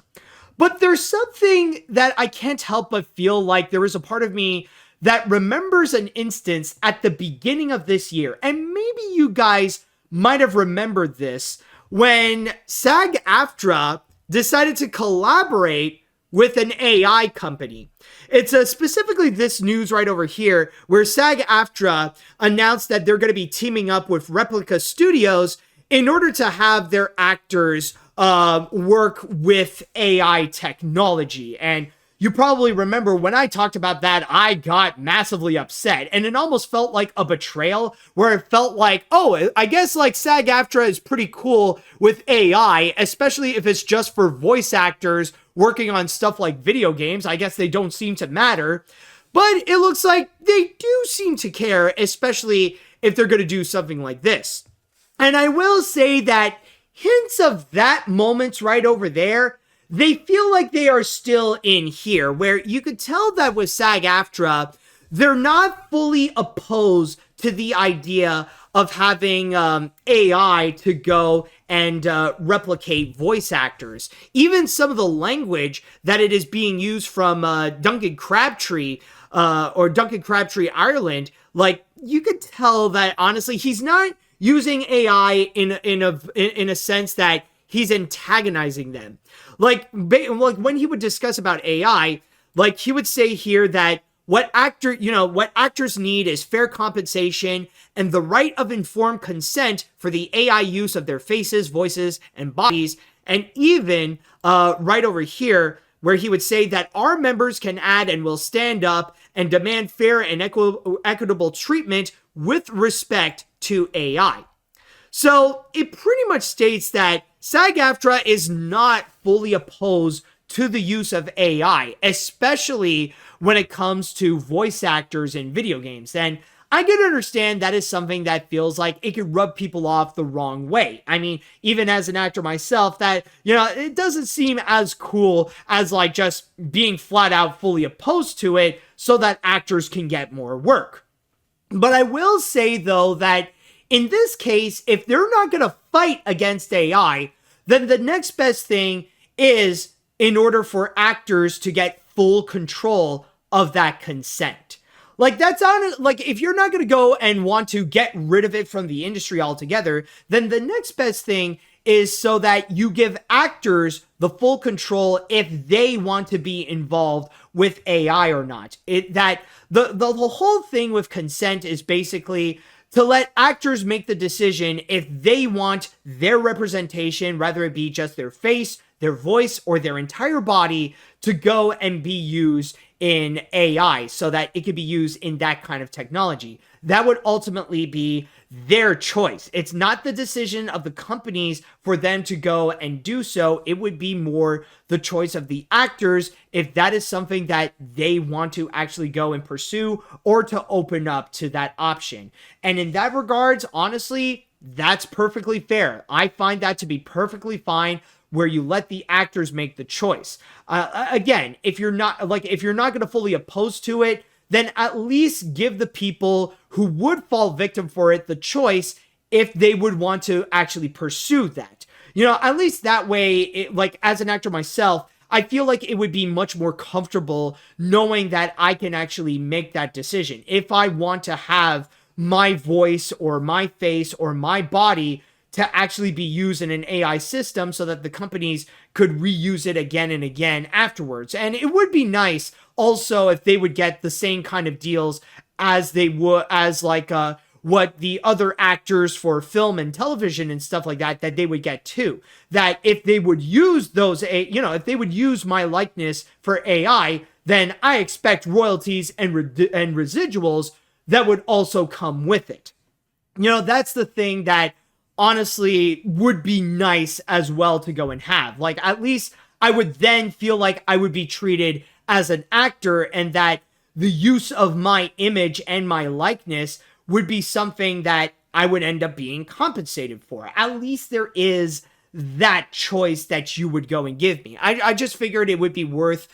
But there's something that I can't help but feel like there is a part of me that remembers an instance at the beginning of this year, and maybe you guys might have remembered this, when SAG-AFTRA decided to collaborate with an AI company. It's specifically this news right over here, where SAG-AFTRA announced that they're going to be teaming up with Replica Studios in order to have their actors work with AI technology. And you probably remember when I talked about that, I got massively upset, and it almost felt like a betrayal, where it felt like, oh, I guess like SAG-AFTRA is pretty cool with AI, especially if it's just for voice actors working on stuff like video games. I guess they don't seem to matter, but it looks like they do seem to care, especially if they're going to do something like this. And I will say that hints of that moment right over there, they feel like they are still in here, where you could tell that with SAG-AFTRA, they're not fully opposed to the idea of having AI to go and replicate voice actors. Even some of the language that it is being used from Duncan Crabtree or Duncan Crabtree Ireland, like, you could tell that honestly he's not using AI in a sense that he's antagonizing them. Like when he would discuss about AI, like, he would say here that what actors need is fair compensation and the right of informed consent for the AI use of their faces, voices, and bodies. And even right over here, where he would say that our members can add and will stand up and demand fair and equitable treatment with respect to AI. So it pretty much states that SAG-AFTRA is not fully opposed to the use of AI, especially when it comes to voice actors in video games. And I can understand that is something that feels like it could rub people off the wrong way. I mean, even as an actor myself, that, it doesn't seem as cool as like just being flat out fully opposed to it so that actors can get more work. But I will say, though, that in this case, if they're not going to fight against AI, then the next best thing is in order for actors to get full control of that consent. Like, that's on, like, if you're not going to go and want to get rid of it from the industry altogether, then the next best thing is so that you give actors the full control if they want to be involved with AI or not. The whole thing with consent is basically to let actors make the decision if they want their representation, whether it be just their face, their voice, or their entire body, to go and be used in AI so that it could be used in that kind of technology. That would ultimately be their choice. It's not the decision of the companies for them to go and do so. It would be more the choice of the actors if that is something that they want to actually go and pursue or to open up to that option. And in that regards, honestly, that's perfectly fair. I find that to be perfectly fine, where you let the actors make the choice. Again, if you're not going to fully oppose to it, then at least give the people who would fall victim for it the choice if they would want to actually pursue that. You know, at least that way, like, as an actor myself, I feel like it would be much more comfortable knowing that I can actually make that decision. If I want to have my voice or my face or my body to actually be used in an AI system so that the companies could reuse it again and again afterwards. And it would be nice also if they would get the same kind of deals as they would, as like what the other actors for film and television and stuff like that they would get too. That if they would use those, if they would use my likeness for AI, then I expect royalties and residuals that would also come with it. You know, that's the thing that honestly would be nice as well to go and have. Like, at least I would then feel like I would be treated as an actor, and that the use of my image and my likeness would be something that I would end up being compensated for. At least there is that choice that you would go and give me. I just figured it would be worth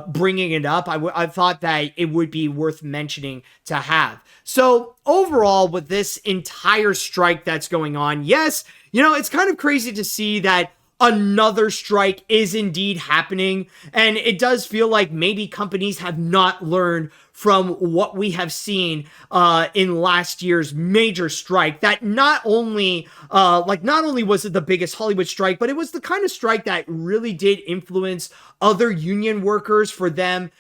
bringing it up. I thought that it would be worth mentioning to have. So overall, with this entire strike that's going on, yes, you know, it's kind of crazy to see that another strike is indeed happening. And it does feel like maybe companies have not learned from what we have seen in last year's major strike. That not only was it the biggest Hollywood strike, but it was the kind of strike that really did influence other union workers for them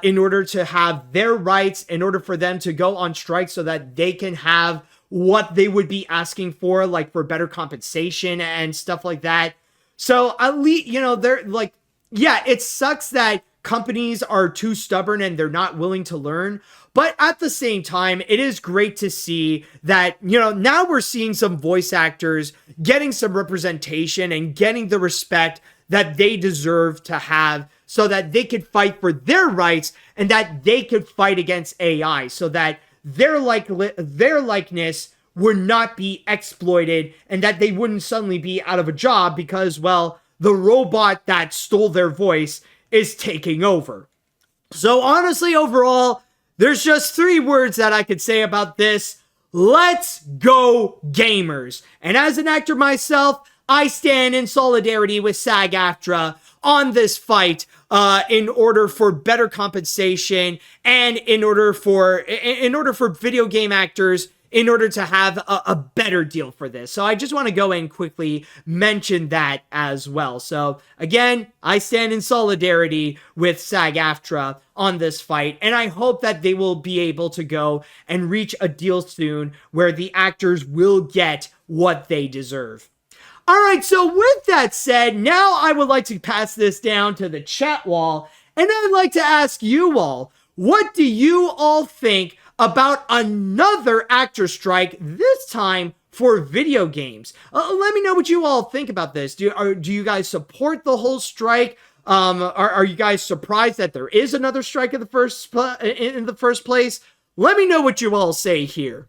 in order to have their rights, in order for them to go on strike so that they can have what they would be asking for, like for better compensation and stuff like that. So at least, you know, they're like, yeah, it sucks that companies are too stubborn and they're not willing to learn. But at the same time, it is great to see that, you know, now we're seeing some voice actors getting some representation and getting the respect that they deserve to have so that they could fight for their rights and that they could fight against AI so that their likeness would not be exploited and that they wouldn't suddenly be out of a job because, well, the robot that stole their voice is taking over. So honestly, overall, there's just 3 words that I could say about this. Let's go, gamers. And as an actor myself, I stand in solidarity with SAG-AFTRA on this fight in order for better compensation and in order for video game actors, in order to have a better deal for this. So I just want to go and quickly mention that as well. So again, I stand in solidarity with SAG-AFTRA on this fight, and I hope that they will be able to go and reach a deal soon where the actors will get what they deserve. All right, so with that said, now I would like to pass this down to the chat wall, and I'd like to ask you all, what do you all think about another actor strike, this time for video games? Let me know what you all think about this. Do you guys support the whole strike? Are you guys surprised that there is another strike in the first place? Let me know what you all say here.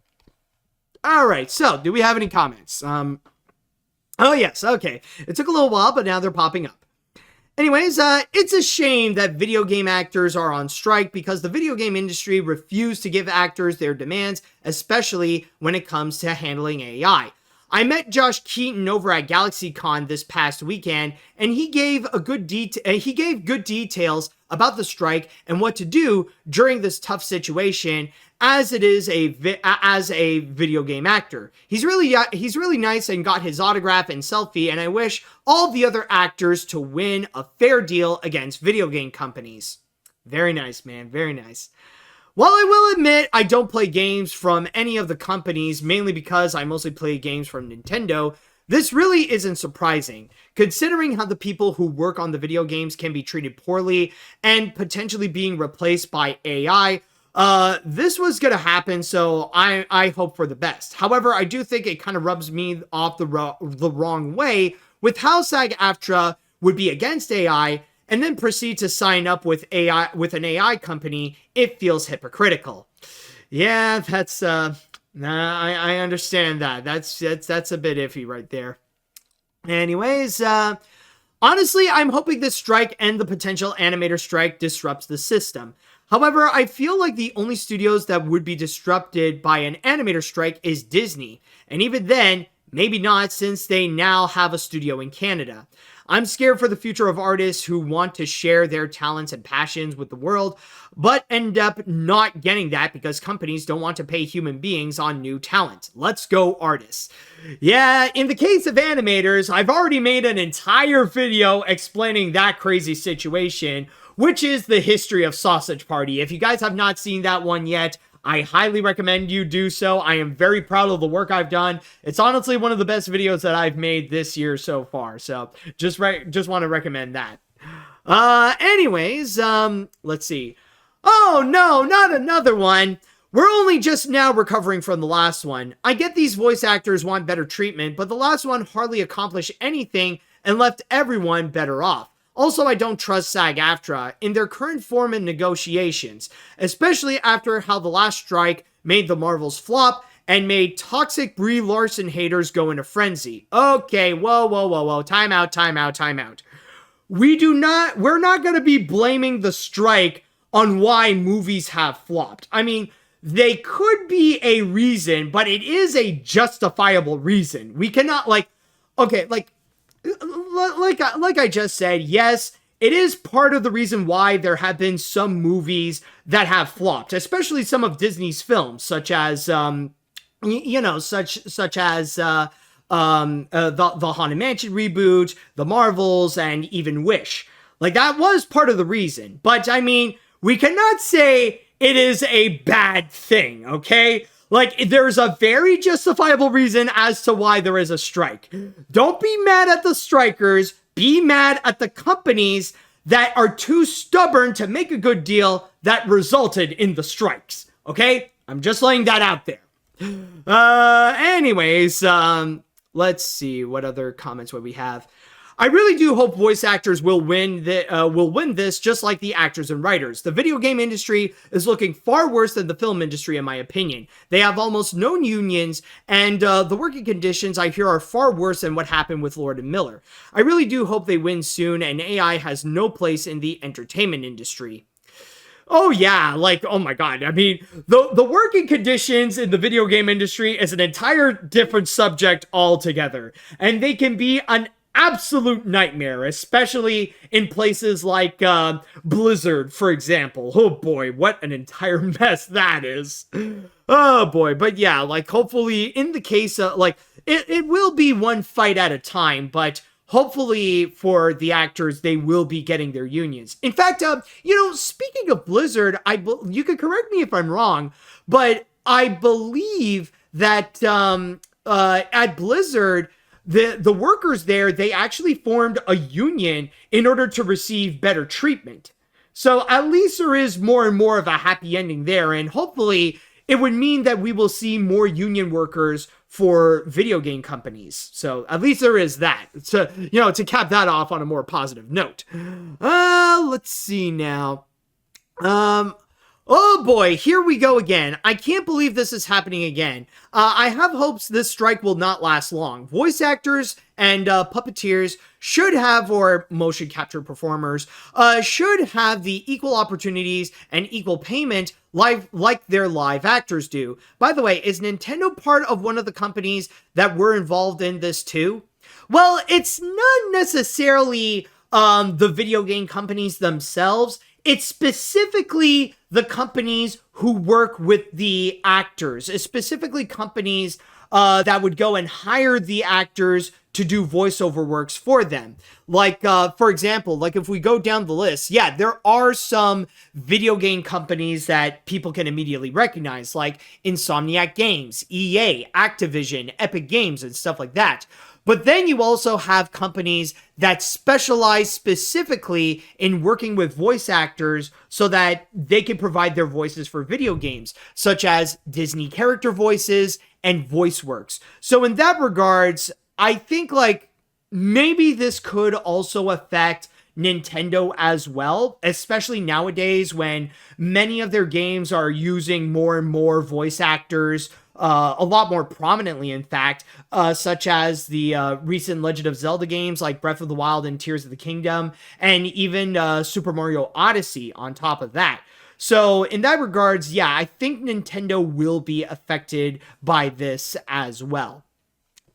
All right, so do we have any comments? Oh yes, okay. It took a little while, but now they're popping up. Anyways, it's a shame that video game actors are on strike because the video game industry refused to give actors their demands, especially when it comes to handling AI. I met Josh Keaton over at GalaxyCon this past weekend, and he gave good details about the strike and what to do during this tough situation as it is as a video game actor. He's really nice and got his autograph and selfie, and I wish all the other actors to win a fair deal against video game companies. Very nice, man. Very nice. While I will admit I don't play games from any of the companies, mainly because I mostly play games from Nintendo, this really isn't surprising, considering how the people who work on the video games can be treated poorly and potentially being replaced by AI. This was gonna happen, so I hope for the best. However, I do think it kind of rubs me off the wrong way with how SAG-AFTRA would be against AI and then proceed to sign up with an AI company. It feels hypocritical. Yeah, that's I understand that. That's a bit iffy right there. Anyways, honestly, I'm hoping this strike and the potential animator strike disrupts the system. However, I feel like the only studios that would be disrupted by an animator strike is Disney. And even then, maybe not, since they now have a studio in Canada. I'm scared for the future of artists who want to share their talents and passions with the world, but end up not getting that because companies don't want to pay human beings on new talent. Let's go, artists. Yeah, in the case of animators, I've already made an entire video explaining that crazy situation, which is the history of Sausage Party. If you guys have not seen that one yet, I highly recommend you do so. I am very proud of the work I've done. It's honestly one of the best videos that I've made this year so far. So just want to recommend that. Anyways, let's see. Oh no, not another one. We're only just now recovering from the last one. I get these voice actors want better treatment, but the last one hardly accomplished anything and left everyone better off. Also, I don't trust SAG-AFTRA in their current form in negotiations, especially after how the last strike made the Marvels flop and made toxic Brie Larson haters go into frenzy. Okay, whoa, time out. We're not going to be blaming the strike on why movies have flopped. I mean, they could be a reason, but it is a justifiable reason. We cannot, like I just said, yes, it is part of the reason why there have been some movies that have flopped, especially some of Disney's films, such as, the Haunted Mansion reboot, the Marvels, and even Wish. Like, that was part of the reason. But, I mean, we cannot say it is a bad thing, okay? Like, there's a very justifiable reason as to why there is a strike. Don't be mad at the strikers. Be mad at the companies that are too stubborn to make a good deal that resulted in the strikes. Okay? I'm just laying that out there. Anyways, let's see. What other comments would we have? I really do hope voice actors will win this, just like the actors and writers. The video game industry is looking far worse than the film industry, in my opinion. They have almost no unions, and the working conditions I hear are far worse than what happened with Lord & Miller. I really do hope they win soon, and AI has no place in the entertainment industry. Oh yeah, like, oh my god, I mean, the working conditions in the video game industry is an entire different subject altogether, and they can be an absolute nightmare, especially in places like Blizzard, for example. Oh boy, what an entire mess that is. Oh boy, but yeah, like, hopefully in the case of, like, it will be one fight at a time, but hopefully for the actors, they will be getting their unions. In fact, speaking of Blizzard, you can correct me if I'm wrong, but I believe that at Blizzard, the workers there, they actually formed a union in order to receive better treatment. So at least there is more and more of a happy ending there, and hopefully it would mean that we will see more union workers for video game companies. So at least there is that. So, to cap that off on a more positive note. Let's see now. Oh boy, here we go again. I can't believe this is happening again. I have hopes this strike will not last long. Voice actors and puppeteers should have, or motion capture performers, should have the equal opportunities and equal payment like their live actors do. By the way, is Nintendo part of one of the companies that were involved in this too? Well, it's not necessarily the video game companies themselves. It's specifically the companies who work with the actors. It's specifically companies that would go and hire the actors to do voiceover works for them. Like, for example, like if we go down the list, yeah, there are some video game companies that people can immediately recognize, like Insomniac Games, EA, Activision, Epic Games, and stuff like that. But then you also have companies that specialize specifically in working with voice actors so that they can provide their voices for video games, such as Disney character voices and VoiceWorks. So in that regards, I think like maybe this could also affect Nintendo as well, especially nowadays when many of their games are using more and more voice actors, a lot more prominently, in fact, such as the recent Legend of Zelda games like Breath of the Wild and Tears of the Kingdom, and even Super Mario Odyssey on top of that. So in that regards, yeah, I think Nintendo will be affected by this as well.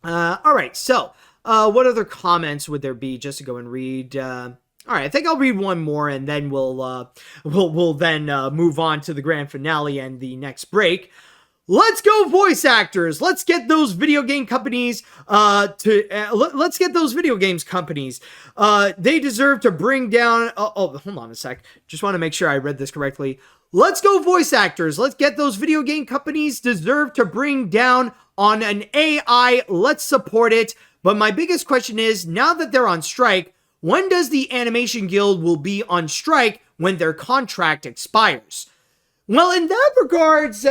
All right, so what other comments would there be just to go and read? All right, I think I'll read one more, and then we'll then move on to the grand finale and the next break. Let's go, voice actors. Let's get those video game companies let's get those video games companies. They deserve to bring down. Hold on a sec. Just want to make sure I read this correctly. Let's go, voice actors. Let's get those video game companies deserve to bring down on an AI. Let's support it. But my biggest question is, now that they're on strike, when does the Animation Guild will be on strike when their contract expires? Well, in that regards,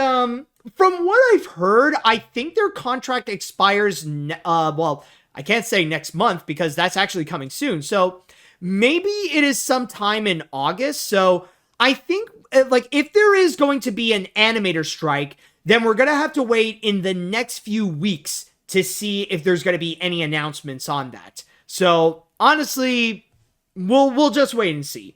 from what I've heard, I think their contract expires, well, I can't say next month because that's actually coming soon. So maybe it is sometime in August. So I think like if there is going to be an animator strike, then we're going to have to wait in the next few weeks to see if there's going to be any announcements on that. So honestly, we'll just wait and see.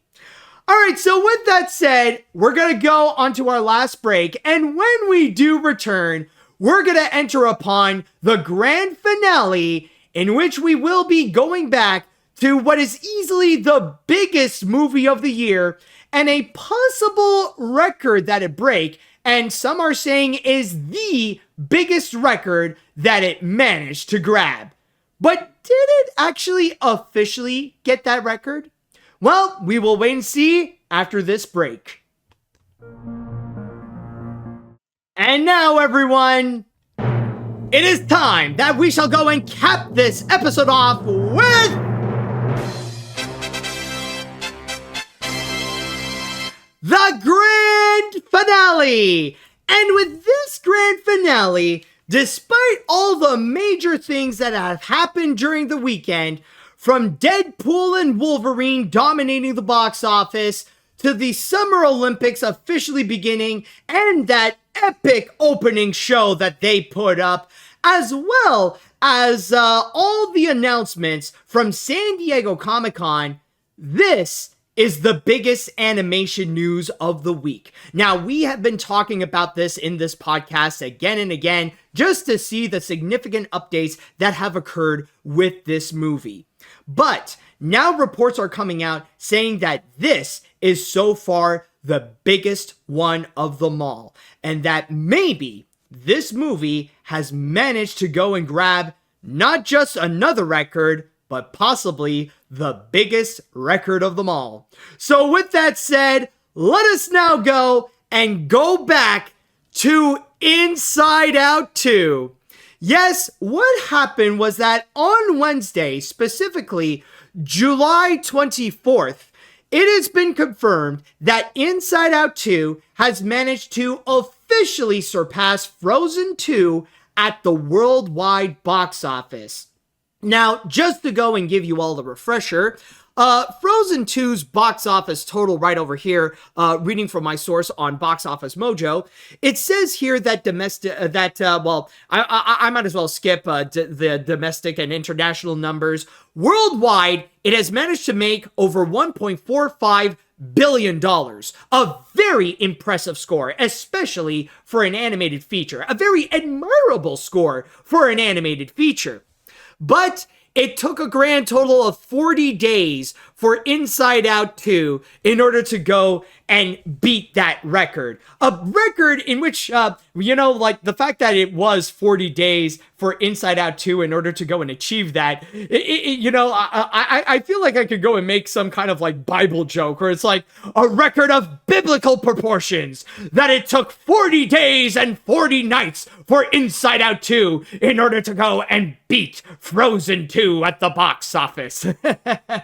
All right, so with that said, we're going to go on to our last break, and when we do return, we're going to enter upon the grand finale, in which we will be going back to what is easily the biggest movie of the year, and a possible record that it break, and some are saying is the biggest record that it managed to grab. But did it actually officially get that record? Well, we will wait and see after this break. And now, everyone, it is time that we shall go and cap this episode off with the grand finale. And with this grand finale, despite all the major things that have happened during the weekend, from Deadpool and Wolverine dominating the box office, to the Summer Olympics officially beginning, and that epic opening show that they put up, as well as all the announcements from San Diego Comic-Con, this is the biggest animation news of the week. Now, we have been talking about this in this podcast again and again, just to see the significant updates that have occurred with this movie. But now reports are coming out saying that this is so far the biggest one of them all, and that maybe this movie has managed to go and grab not just another record, but possibly the biggest record of them all. So with that said, let us now go and go back to Inside Out 2. Yes, what happened was that on Wednesday, specifically July 24th, it has been confirmed that Inside Out 2 has managed to officially surpass Frozen 2 at the worldwide box office. Now, just to go and give you all the refresher, Frozen 2's box office total right over here, reading from my source on Box Office Mojo, it says here that I might as well skip the domestic and international numbers. Worldwide, it has managed to make over $1.45 billion. A very impressive score, especially for an animated feature. A very admirable score for an animated feature. But it took a grand total of 40 days for Inside Out 2 in order to go and beat that record. A record in which, like the fact that it was 40 days for Inside Out 2 in order to go and achieve that, I feel like I could go and make some kind of like Bible joke where it's like a record of biblical proportions that it took 40 days and 40 nights for Inside Out 2 in order to go and beat Frozen 2 at the box office.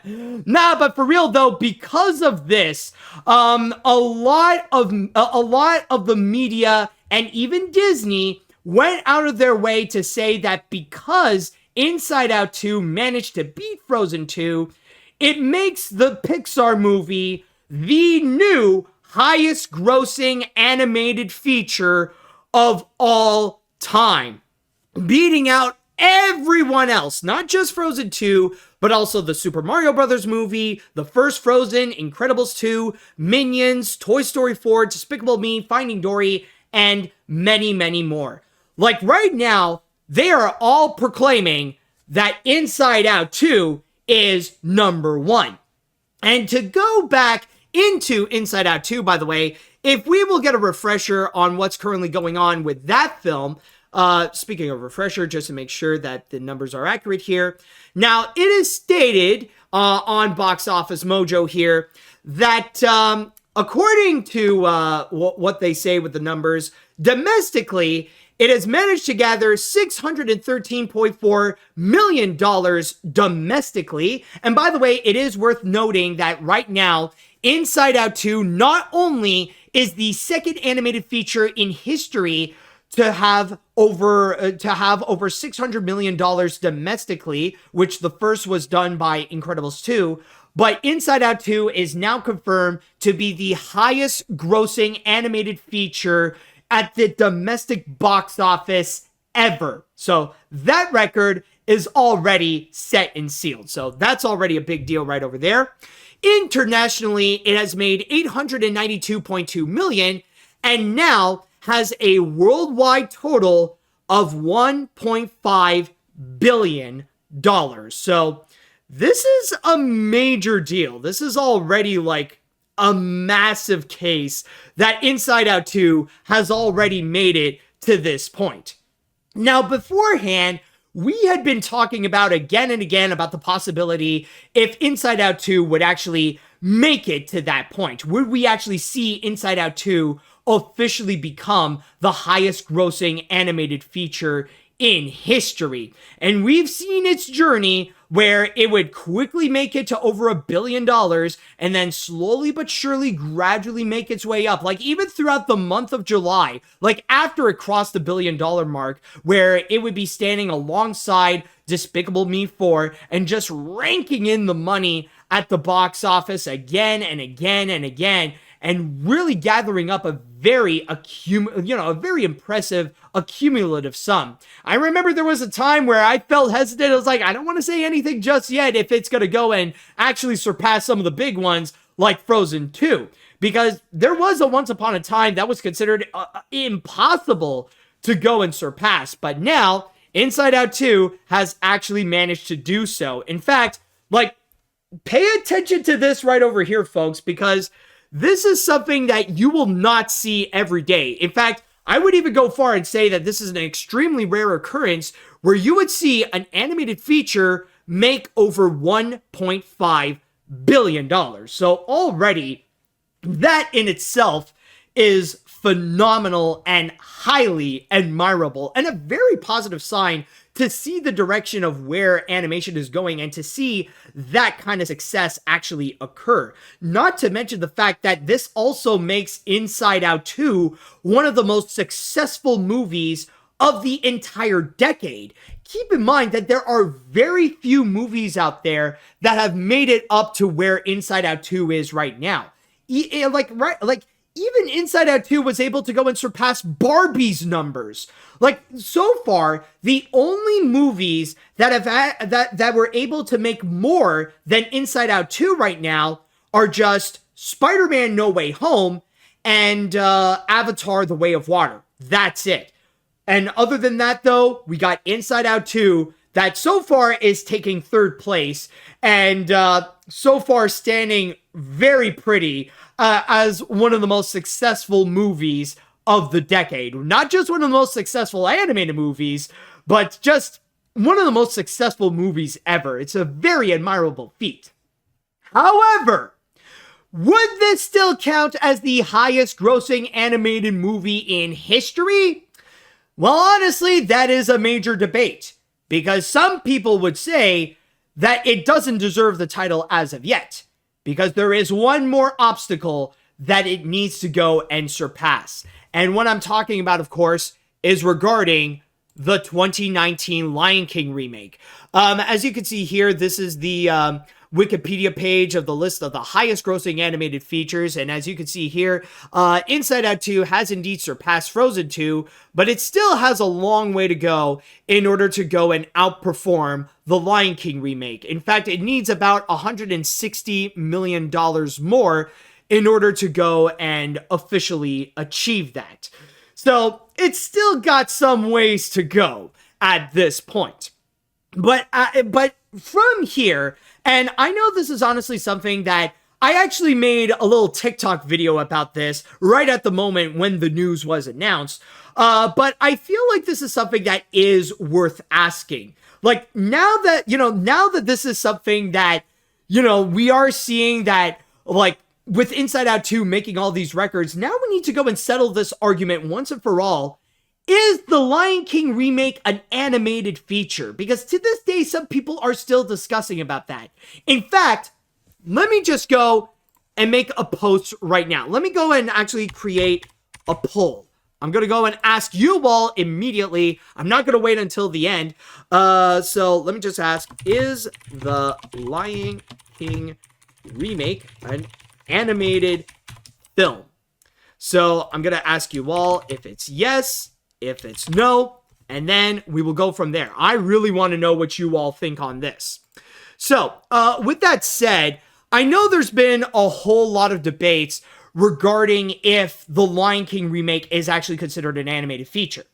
Nah, but for real though, because of this, a lot of the media and even Disney went out of their way to say that because Inside Out 2 managed to beat Frozen 2, it makes the Pixar movie the new highest grossing animated feature of all time, beating out everyone else, not just Frozen 2, but also the Super Mario Brothers movie, the first Frozen, Incredibles 2, Minions, Toy Story 4, Despicable Me, Finding Dory, and many, many more. Like right now, they are all proclaiming that Inside Out 2 is number one. And to go back into Inside Out 2, by the way, if we will get a refresher on what's currently going on with that film, speaking of refresher, just to make sure that the numbers are accurate here. Now, it is stated on Box Office Mojo here that according to what they say with the numbers, domestically, it has managed to gather $613.4 million domestically. And by the way, it is worth noting that right now, Inside Out 2 not only is the second animated feature in history to have over $600 million domestically, which the first was done by Incredibles 2, but Inside Out 2 is now confirmed to be the highest grossing animated feature at the domestic box office ever. So that record is already set and sealed. So that's already a big deal right over there. Internationally, it has made $892.2 million and now has a worldwide total of $1.5 billion. So this is a major deal. This is already like a massive case that Inside Out 2 has already made it to this point. Now, beforehand, we had been talking about again and again about the possibility if Inside Out 2 would actually make it to that point. Would we actually see Inside Out 2 officially become the highest grossing animated feature in history? And we've seen its journey where it would quickly make it to over $1 billion and then slowly but surely gradually make its way up. Like even throughout the month of July, like after it crossed the $1 billion mark, where it would be standing alongside Despicable Me 4 and just ranking in the money at the box office again and again and again, and really gathering up a very impressive accumulative sum. I remember there was a time where I felt hesitant. I was like, I don't want to say anything just yet if it's going to go and actually surpass some of the big ones like Frozen 2, because there was a once upon a time that was considered impossible to go and surpass. But now Inside Out 2 has actually managed to do so. In fact, like, pay attention to this right over here, folks, because this is something that you will not see every day. In fact, I would even go far and say that this is an extremely rare occurrence where you would see an animated feature make over $1.5 billion. So already, that in itself is phenomenal and highly admirable and a very positive sign to see the direction of where animation is going and to see that kind of success actually occur. Not to mention the fact that this also makes Inside Out 2 one of the most successful movies of the entire decade. keep in mind that there are very few movies out there that have made it up to where Inside Out 2 is right now. Even Inside Out 2 was able to go and surpass Barbie's numbers. Like, so far, the only movies that have that were able to make more than Inside Out 2 right now are just Spider-Man No Way Home and Avatar The Way of Water. That's it. And other than that, though, we got Inside Out 2 that so far is taking third place and so far standing very pretty as one of the most successful movies of the decade. Not just one of the most successful animated movies, but just one of the most successful movies ever. It's a very admirable feat. However, would this still count as the highest grossing animated movie in history? Well, honestly, that is a major debate, because some people would say that it doesn't deserve the title as of yet, because there is one more obstacle that it needs to go and surpass. And what I'm talking about, of course, is regarding the 2019 Lion King remake. As you can see here, this is the Wikipedia page of the list of the highest grossing animated features. And as you can see here, Inside Out 2 has indeed surpassed Frozen 2, but it still has a long way to go in order to go and outperform the Lion King remake. In fact, it needs about $160 million more in order to go and officially achieve that. So it's still got some ways to go at this point. But from here, and I know this is honestly something that I actually made a little TikTok video about this right at the moment when the news was announced. But I feel like this is something that is worth asking. Like, now that this is something that, we are seeing that, like, with Inside Out 2 making all these records, now we need to go and settle this argument once and for all. Is the Lion King remake an animated feature? Because to this day, some people are still discussing about that. In fact, let me just go and make a post right now. Let me go and actually create a poll. I'm going to go and ask you all immediately. I'm not going to wait until the end. So let me just ask, is the Lion King remake an animated film? So I'm going to ask you all if it's yes, if it's no, and then we will go from there. I really want to know what you all think on this. So with that said, I know there's been a whole lot of debates regarding if the Lion King remake is actually considered an animated feature.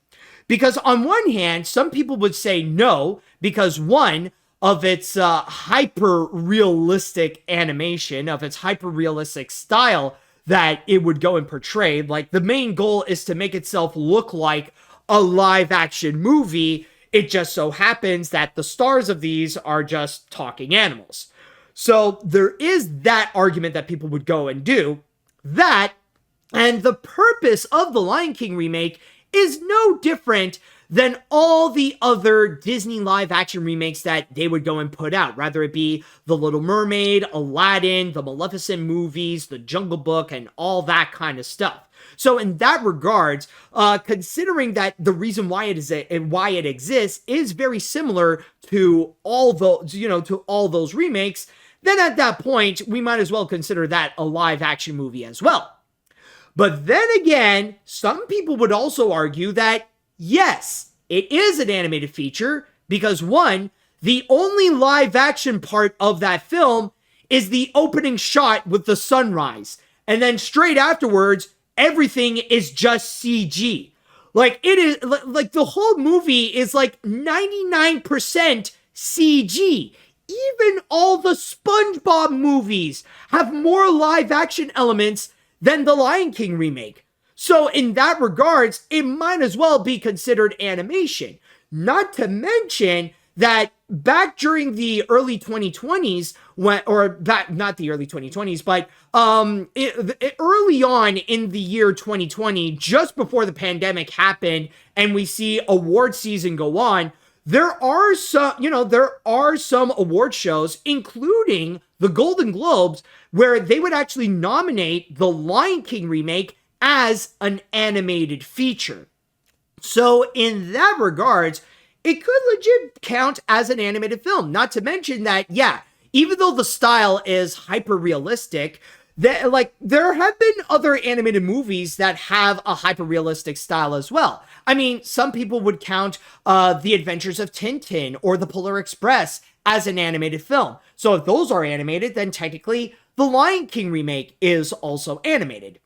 Because on one hand, some people would say no, because one, of its hyper-realistic animation, of its hyper-realistic style that it would go and portray. Like, the main goal is to make itself look like a live-action movie. It just so happens that the stars of these are just talking animals. So there is that argument that people would go and do. That, and the purpose of the Lion King remake is no different than all the other Disney live-action remakes that they would go and put out, whether it be The Little Mermaid, Aladdin, the Maleficent movies, The Jungle Book, and all that kind of stuff. So in that regards, considering that the reason why it exists is very similar to all those remakes, then at that point, we might as well consider that a live-action movie as well. But then again, some people would also argue that yes, it is an animated feature because one, the only live action part of that film is the opening shot with the sunrise. And then straight afterwards, everything is just CG. Like, it is, like, the whole movie is like 99% CG. Even all the SpongeBob movies have more live action elements than the Lion King remake. So in that regards, it might as well be considered animation. Not to mention that back during the early 2020s, not the early 2020s, but early on in the year 2020, just before the pandemic happened, and we see award season go on, there are some award shows, including the Golden Globes, where they would actually nominate the Lion King remake as an animated feature. So in that regards, it could legit count as an animated film. Not to mention that, yeah, even though the style is hyper realistic, there have been other animated movies that have a hyper realistic style as well. I mean, some people would count The Adventures of Tintin or The Polar Express as an animated film. So if those are animated, then technically the Lion King remake is also animated.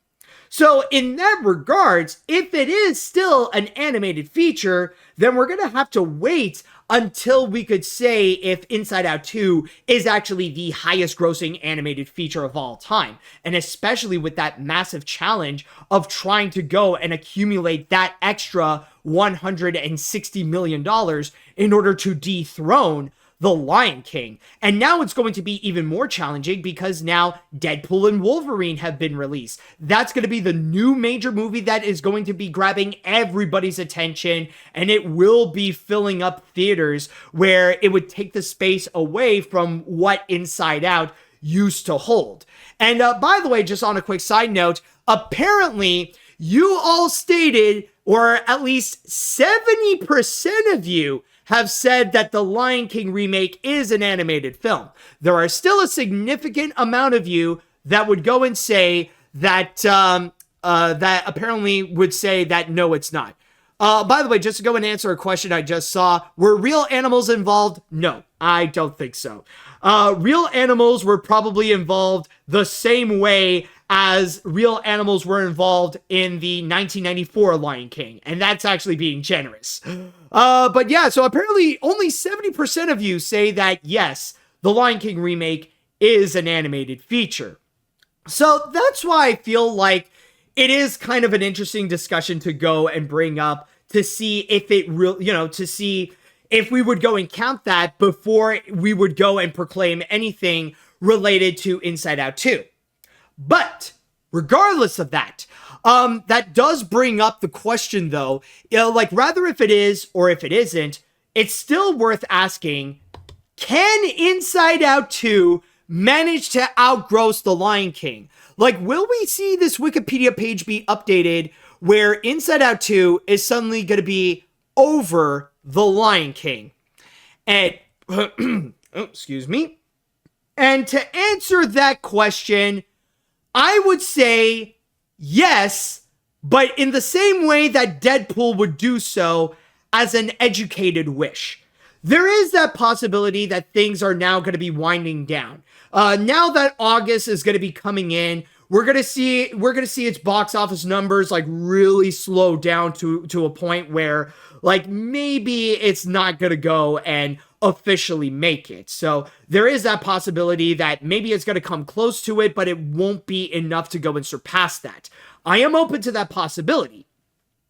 So in that regards, if it is still an animated feature, then we're going to have to wait until we could say if Inside Out 2 is actually the highest grossing animated feature of all time. And especially with that massive challenge of trying to go and accumulate that extra $160 million in order to dethrone The Lion King. And now it's going to be even more challenging because now Deadpool and Wolverine have been released. That's going to be the new major movie that is going to be grabbing everybody's attention, and it will be filling up theaters where it would take the space away from what Inside Out used to hold. And by the way, just on a quick side note, apparently you all stated, or at least 70% of you have said that the Lion King remake is an animated film. There are still a significant amount of you that would go and say that, that apparently would say that no, it's not. By the way, just to go and answer a question I just saw, were real animals involved? No, I don't think so. Real animals were probably involved the same way as real animals were involved in the 1994 Lion King, and that's actually being generous. But yeah, so apparently only 70% of you say that yes, the Lion King remake is an animated feature. So that's why I feel like it is kind of an interesting discussion to go and bring up to see if it to see if we would go and count that before we would go and proclaim anything related to Inside Out 2. But regardless of that, that does bring up the question though, like rather if it is or if it isn't, it's still worth asking, can Inside Out 2 manage to outgross The Lion King? Like, will we see this Wikipedia page be updated where Inside Out 2 is suddenly going to be over The Lion King? And, excuse me. And to answer that question, I would say yes, but in the same way that Deadpool would do so as an educated wish. There is that possibility that things are now going to be winding down. Now that August is going to be coming in, we're going to see its box office numbers like really slow down to a point where like maybe it's not going to go and officially make it. So there is that possibility that maybe it's going to come close to it, but it won't be enough to go and surpass that. I am open to that possibility,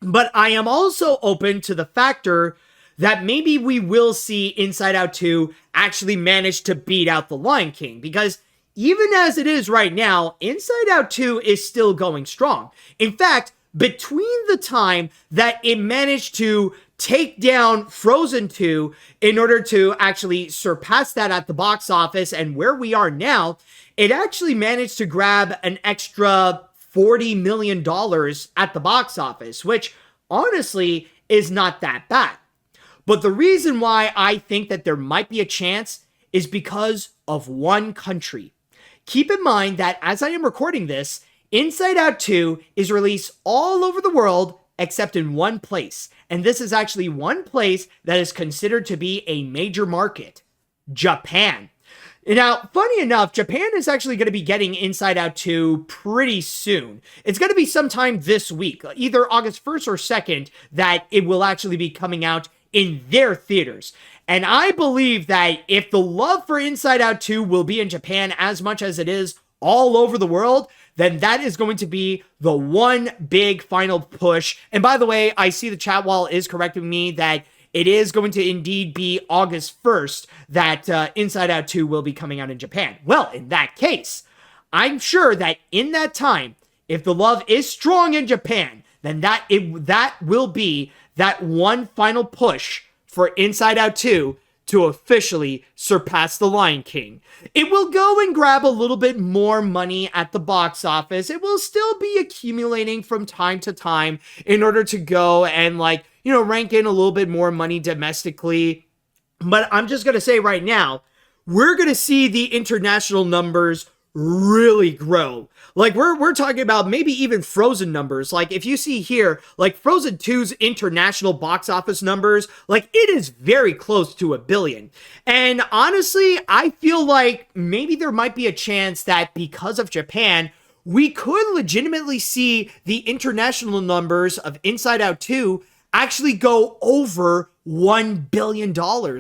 but I am also open to the factor that maybe we will see Inside Out 2 actually manage to beat out The Lion King, because even as it is right now, Inside Out 2 is still going strong. In fact, between the time that it managed to take down Frozen 2 in order to actually surpass that at the box office and where we are now, it actually managed to grab an extra $40 million at the box office, which honestly is not that bad. But the reason why I think that there might be a chance is because of one country. Keep in mind that as I am recording this, Inside Out 2 is released all over the world except in one place. And this is actually one place that is considered to be a major market: Japan. Now, funny enough, Japan is actually going to be getting Inside Out 2 pretty soon. It's going to be sometime this week, either August 1st or 2nd, that it will actually be coming out in their theaters. And I believe that if the love for Inside Out 2 will be in Japan as much as it is all over the world, then that is going to be the one big final push. And by the way, I see the chat wall is correcting me that it is going to indeed be August 1st that Inside Out 2 will be coming out in Japan. Well, in that case, I'm sure that in that time, if the love is strong in Japan, then that will be that one final push for Inside Out 2 to officially surpass The Lion King. It will go and grab a little bit more money at the box office. It will still be accumulating from time to time in order to go and rank in a little bit more money domestically. But I'm just going to say right now, we're going to see the international numbers really grow. Like we're talking about maybe even Frozen numbers. Like if you see here, like Frozen 2's international box office numbers, like it is very close to $1 billion. And honestly, I feel like maybe there might be a chance that because of Japan, we could legitimately see the international numbers of Inside Out 2 actually go over $1 billion.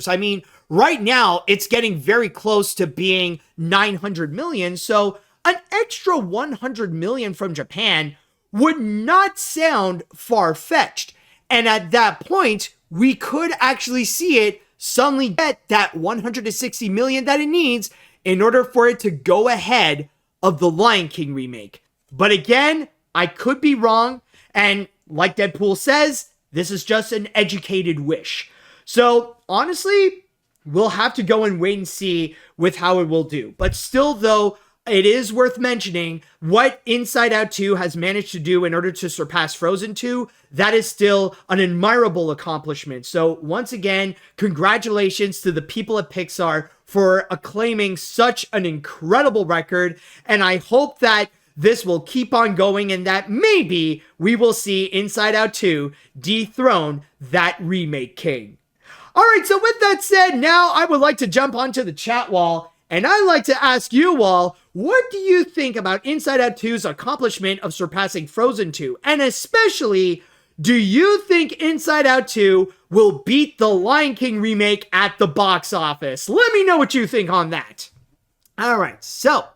I mean, right now, it's getting very close to being 900 million. So an extra 100 million from Japan would not sound far-fetched. And at that point, we could actually see it suddenly get that 160 million that it needs in order for it to go ahead of the Lion King remake. But again, I could be wrong. And like Deadpool says, this is just an educated wish. So honestly, we'll have to go and wait and see with how it will do. But still, though, it is worth mentioning what Inside Out 2 has managed to do in order to surpass Frozen 2. That is still an admirable accomplishment. So once again, congratulations to the people at Pixar for acclaiming such an incredible record. And I hope that this will keep on going and that maybe we will see Inside Out 2 dethrone that remake king. All right, so with that said, now I would like to jump onto the chat wall, and I'd like to ask you all, what do you think about Inside Out 2's accomplishment of surpassing Frozen 2? And especially, do you think Inside Out 2 will beat the Lion King remake at the box office? Let me know what you think on that. All right, so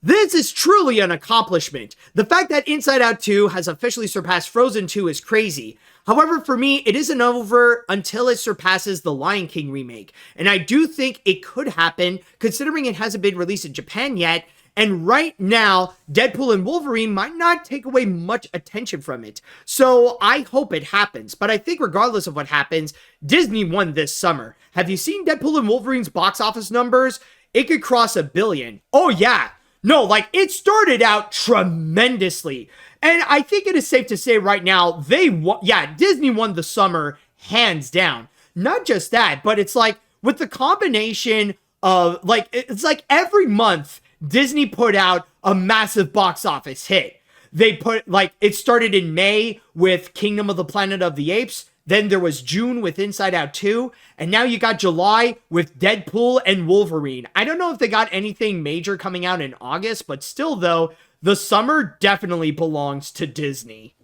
this is truly an accomplishment. The fact that Inside Out 2 has officially surpassed Frozen 2 is crazy. However, for me, it isn't over until it surpasses the Lion King remake. And I do think it could happen, considering it hasn't been released in Japan yet. And right now, Deadpool and Wolverine might not take away much attention from it. So I hope it happens. But I think regardless of what happens, Disney won this summer. Have you seen Deadpool and Wolverine's box office numbers? It could cross $1 billion. Oh yeah. No, like it started out tremendously. And I think it is safe to say right now, Disney won the summer hands down. Not just that, but it's like with the combination of it's like every month Disney put out a massive box office hit. They put it started in May with Kingdom of the Planet of the Apes. Then there was June with Inside Out 2. And now you got July with Deadpool and Wolverine. I don't know if they got anything major coming out in August, but still though, the summer definitely belongs to Disney.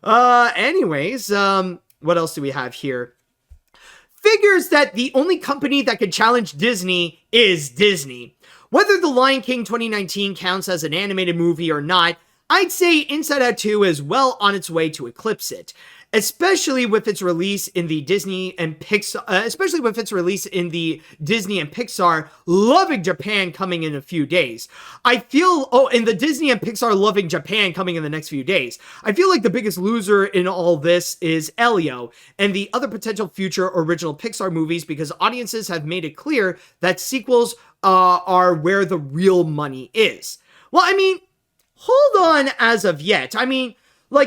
Anyways, what else do we have here? Figures that the only company that could challenge Disney is Disney. Whether The Lion King 2019 counts as an animated movie or not, I'd say Inside Out 2 is well on its way to eclipse it. Especially with its release in the Disney and Pixar, Loving Japan coming in a few days. And the Disney and Pixar Loving Japan coming in the next few days. I feel like the biggest loser in all this is Elio and the other potential future original Pixar movies because audiences have made it clear that sequels are where the real money is. Well, I mean, hold on as of yet. I mean,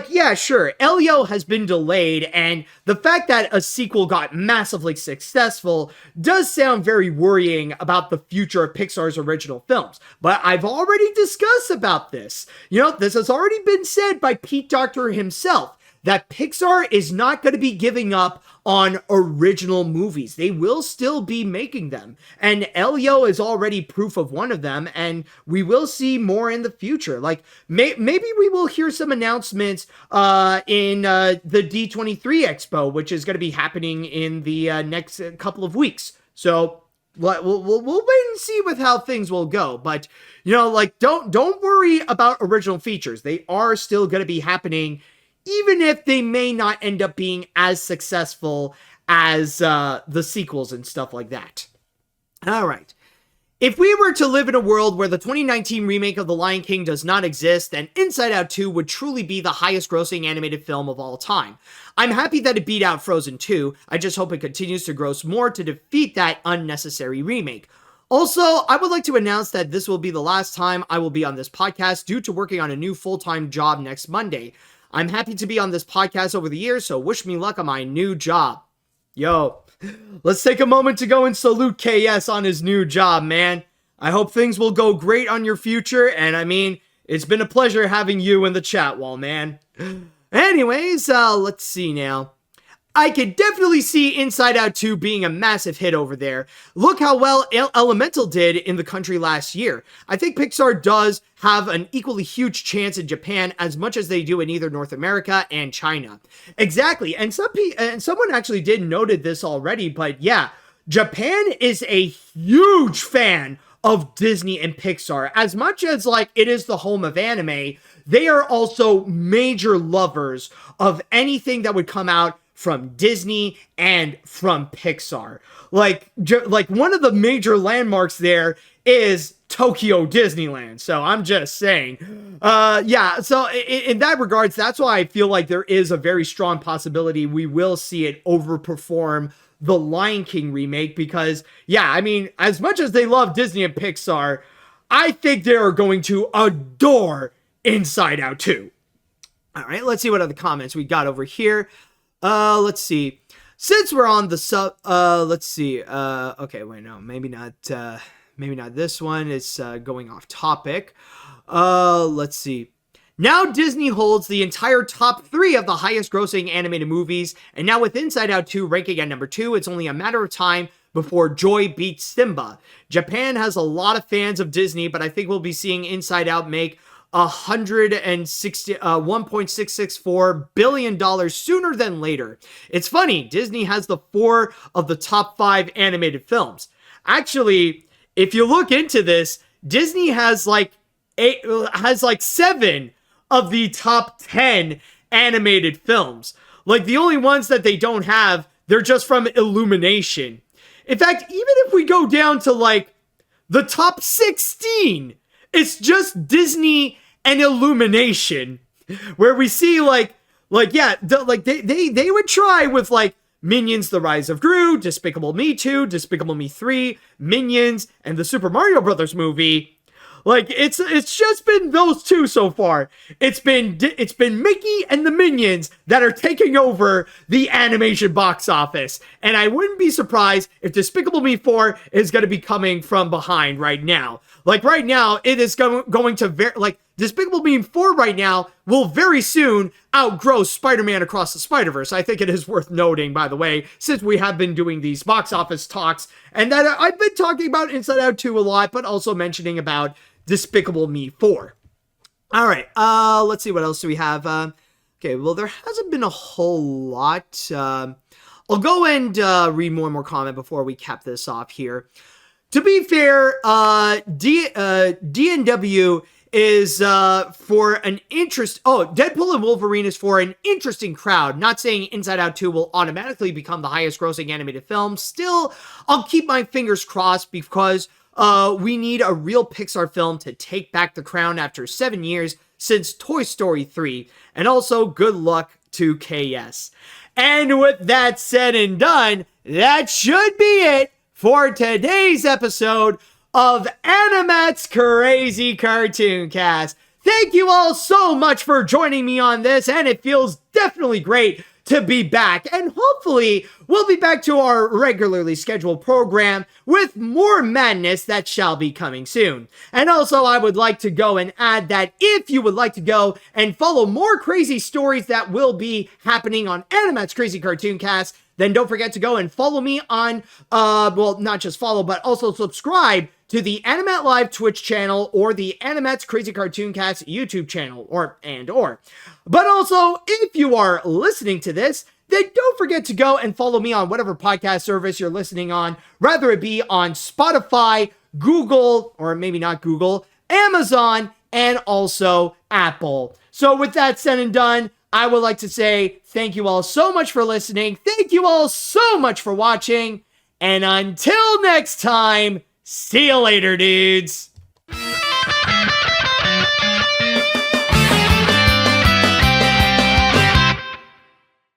yeah, sure, Elio has been delayed, and the fact that a sequel got massively successful does sound very worrying about the future of Pixar's original films. But I've already discussed about this. This has already been said by Pete Docter himself, that Pixar is not going to be giving up on original movies. They will still be making them. And Elio is already proof of one of them, and we will see more in the future. Maybe we will hear some announcements in the D23 Expo, which is going to be happening in the next couple of weeks. So we'll wait and see with how things will go. But, don't worry about original features. They are still going to be happening, even if they may not end up being as successful as the sequels and stuff like that. All right. If we were to live in a world where the 2019 remake of The Lion King does not exist, then Inside Out 2 would truly be the highest grossing animated film of all time. I'm happy that it beat out Frozen 2. I just hope it continues to gross more to defeat that unnecessary remake. Also, I would like to announce that this will be the last time I will be on this podcast due to working on a new full-time job next Monday. I'm happy to be on this podcast over the years, so wish me luck on my new job. Yo, let's take a moment to go and salute KS on his new job, man. I hope things will go great on your future, and I mean, it's been a pleasure having you in the chat wall, man. Anyways, let's see now. I could definitely see Inside Out 2 being a massive hit over there. Look how well Elemental did in the country last year. I think Pixar does have an equally huge chance in Japan as much as they do in either North America and China. Exactly, and someone actually did noted this already, but yeah, Japan is a huge fan of Disney and Pixar. As much as like it is the home of anime, they are also major lovers of anything that would come out from Disney and from Pixar. Like one of the major landmarks there is Tokyo Disneyland. So I'm just saying, yeah. So in that regards, that's why I feel like there is a very strong possibility we will see it overperform the Lion King remake, because yeah, I mean, as much as they love Disney and Pixar, I think they are going to adore Inside Out 2. All right, let's see what other comments we got over here. Let's see. Since we're on the let's see. Okay, wait, no, maybe not this one. It's going off topic. Let's see. Now Disney holds the entire top 3 of the highest grossing animated movies, and now with Inside Out 2 ranking at number 2, it's only a matter of time before Joy beats Simba. Japan has a lot of fans of Disney, but I think we'll be seeing Inside Out make $1.664 billion sooner than later. It's funny, Disney has the 4 of the top 5 animated films. Actually, if you look into this, Disney has like 7 of the top 10 animated films. Like, the only ones that they don't have, they're just from Illumination. In fact, even if we go down to like the top 16, it's just Disney and Illumination, where we see they would try with like Minions: The Rise of Gru, Despicable Me 2, Despicable Me 3, Minions, and the Super Mario Brothers movie. Like, it's just been those 2 so far. It's been Mickey and the Minions that are taking over the animation box office. And I wouldn't be surprised if Despicable Me 4 is going to be coming from behind right now. Like, right now, it is going to Despicable Me 4 right now will very soon outgrow Spider-Man Across the Spider-Verse. I think it is worth noting, by the way, since we have been doing these box office talks, and that I've been talking about Inside Out 2 a lot, but also mentioning about Despicable Me 4. All right, let's see, what else do we have? Okay, well, there hasn't been a whole lot. I'll go and read more and more comment before we cap this off here. To be fair, D&W is for an interest. Oh, Deadpool and Wolverine is for an interesting crowd. Not saying Inside Out 2 will automatically become the highest grossing animated film. Still, I'll keep my fingers crossed, because we need a real Pixar film to take back the crown after 7 years since Toy Story 3. And also, good luck to KS. And with that said and done, that should be it for today's episode of AniMat's Crazy Cartoon Cast. Thank you all so much for joining me on this, and it feels definitely great to be back, and hopefully we'll be back to our regularly scheduled program with more madness that shall be coming soon. And also, I would like to go and add that if you would like to go and follow more crazy stories that will be happening on AniMat's Crazy Cartoon Cast, then don't forget to go and follow me on, well, not just follow, but also subscribe to the AniMat Live Twitch channel or the AniMat's Crazy Cartoon Cast YouTube channel, or. But also, if you are listening to this, then don't forget to go and follow me on whatever podcast service you're listening on, whether it be on Spotify, Google, or maybe not Google, Amazon, and also Apple. So with that said and done, I would like to say thank you all so much for listening. Thank you all so much for watching. And until next time, see you later, dudes.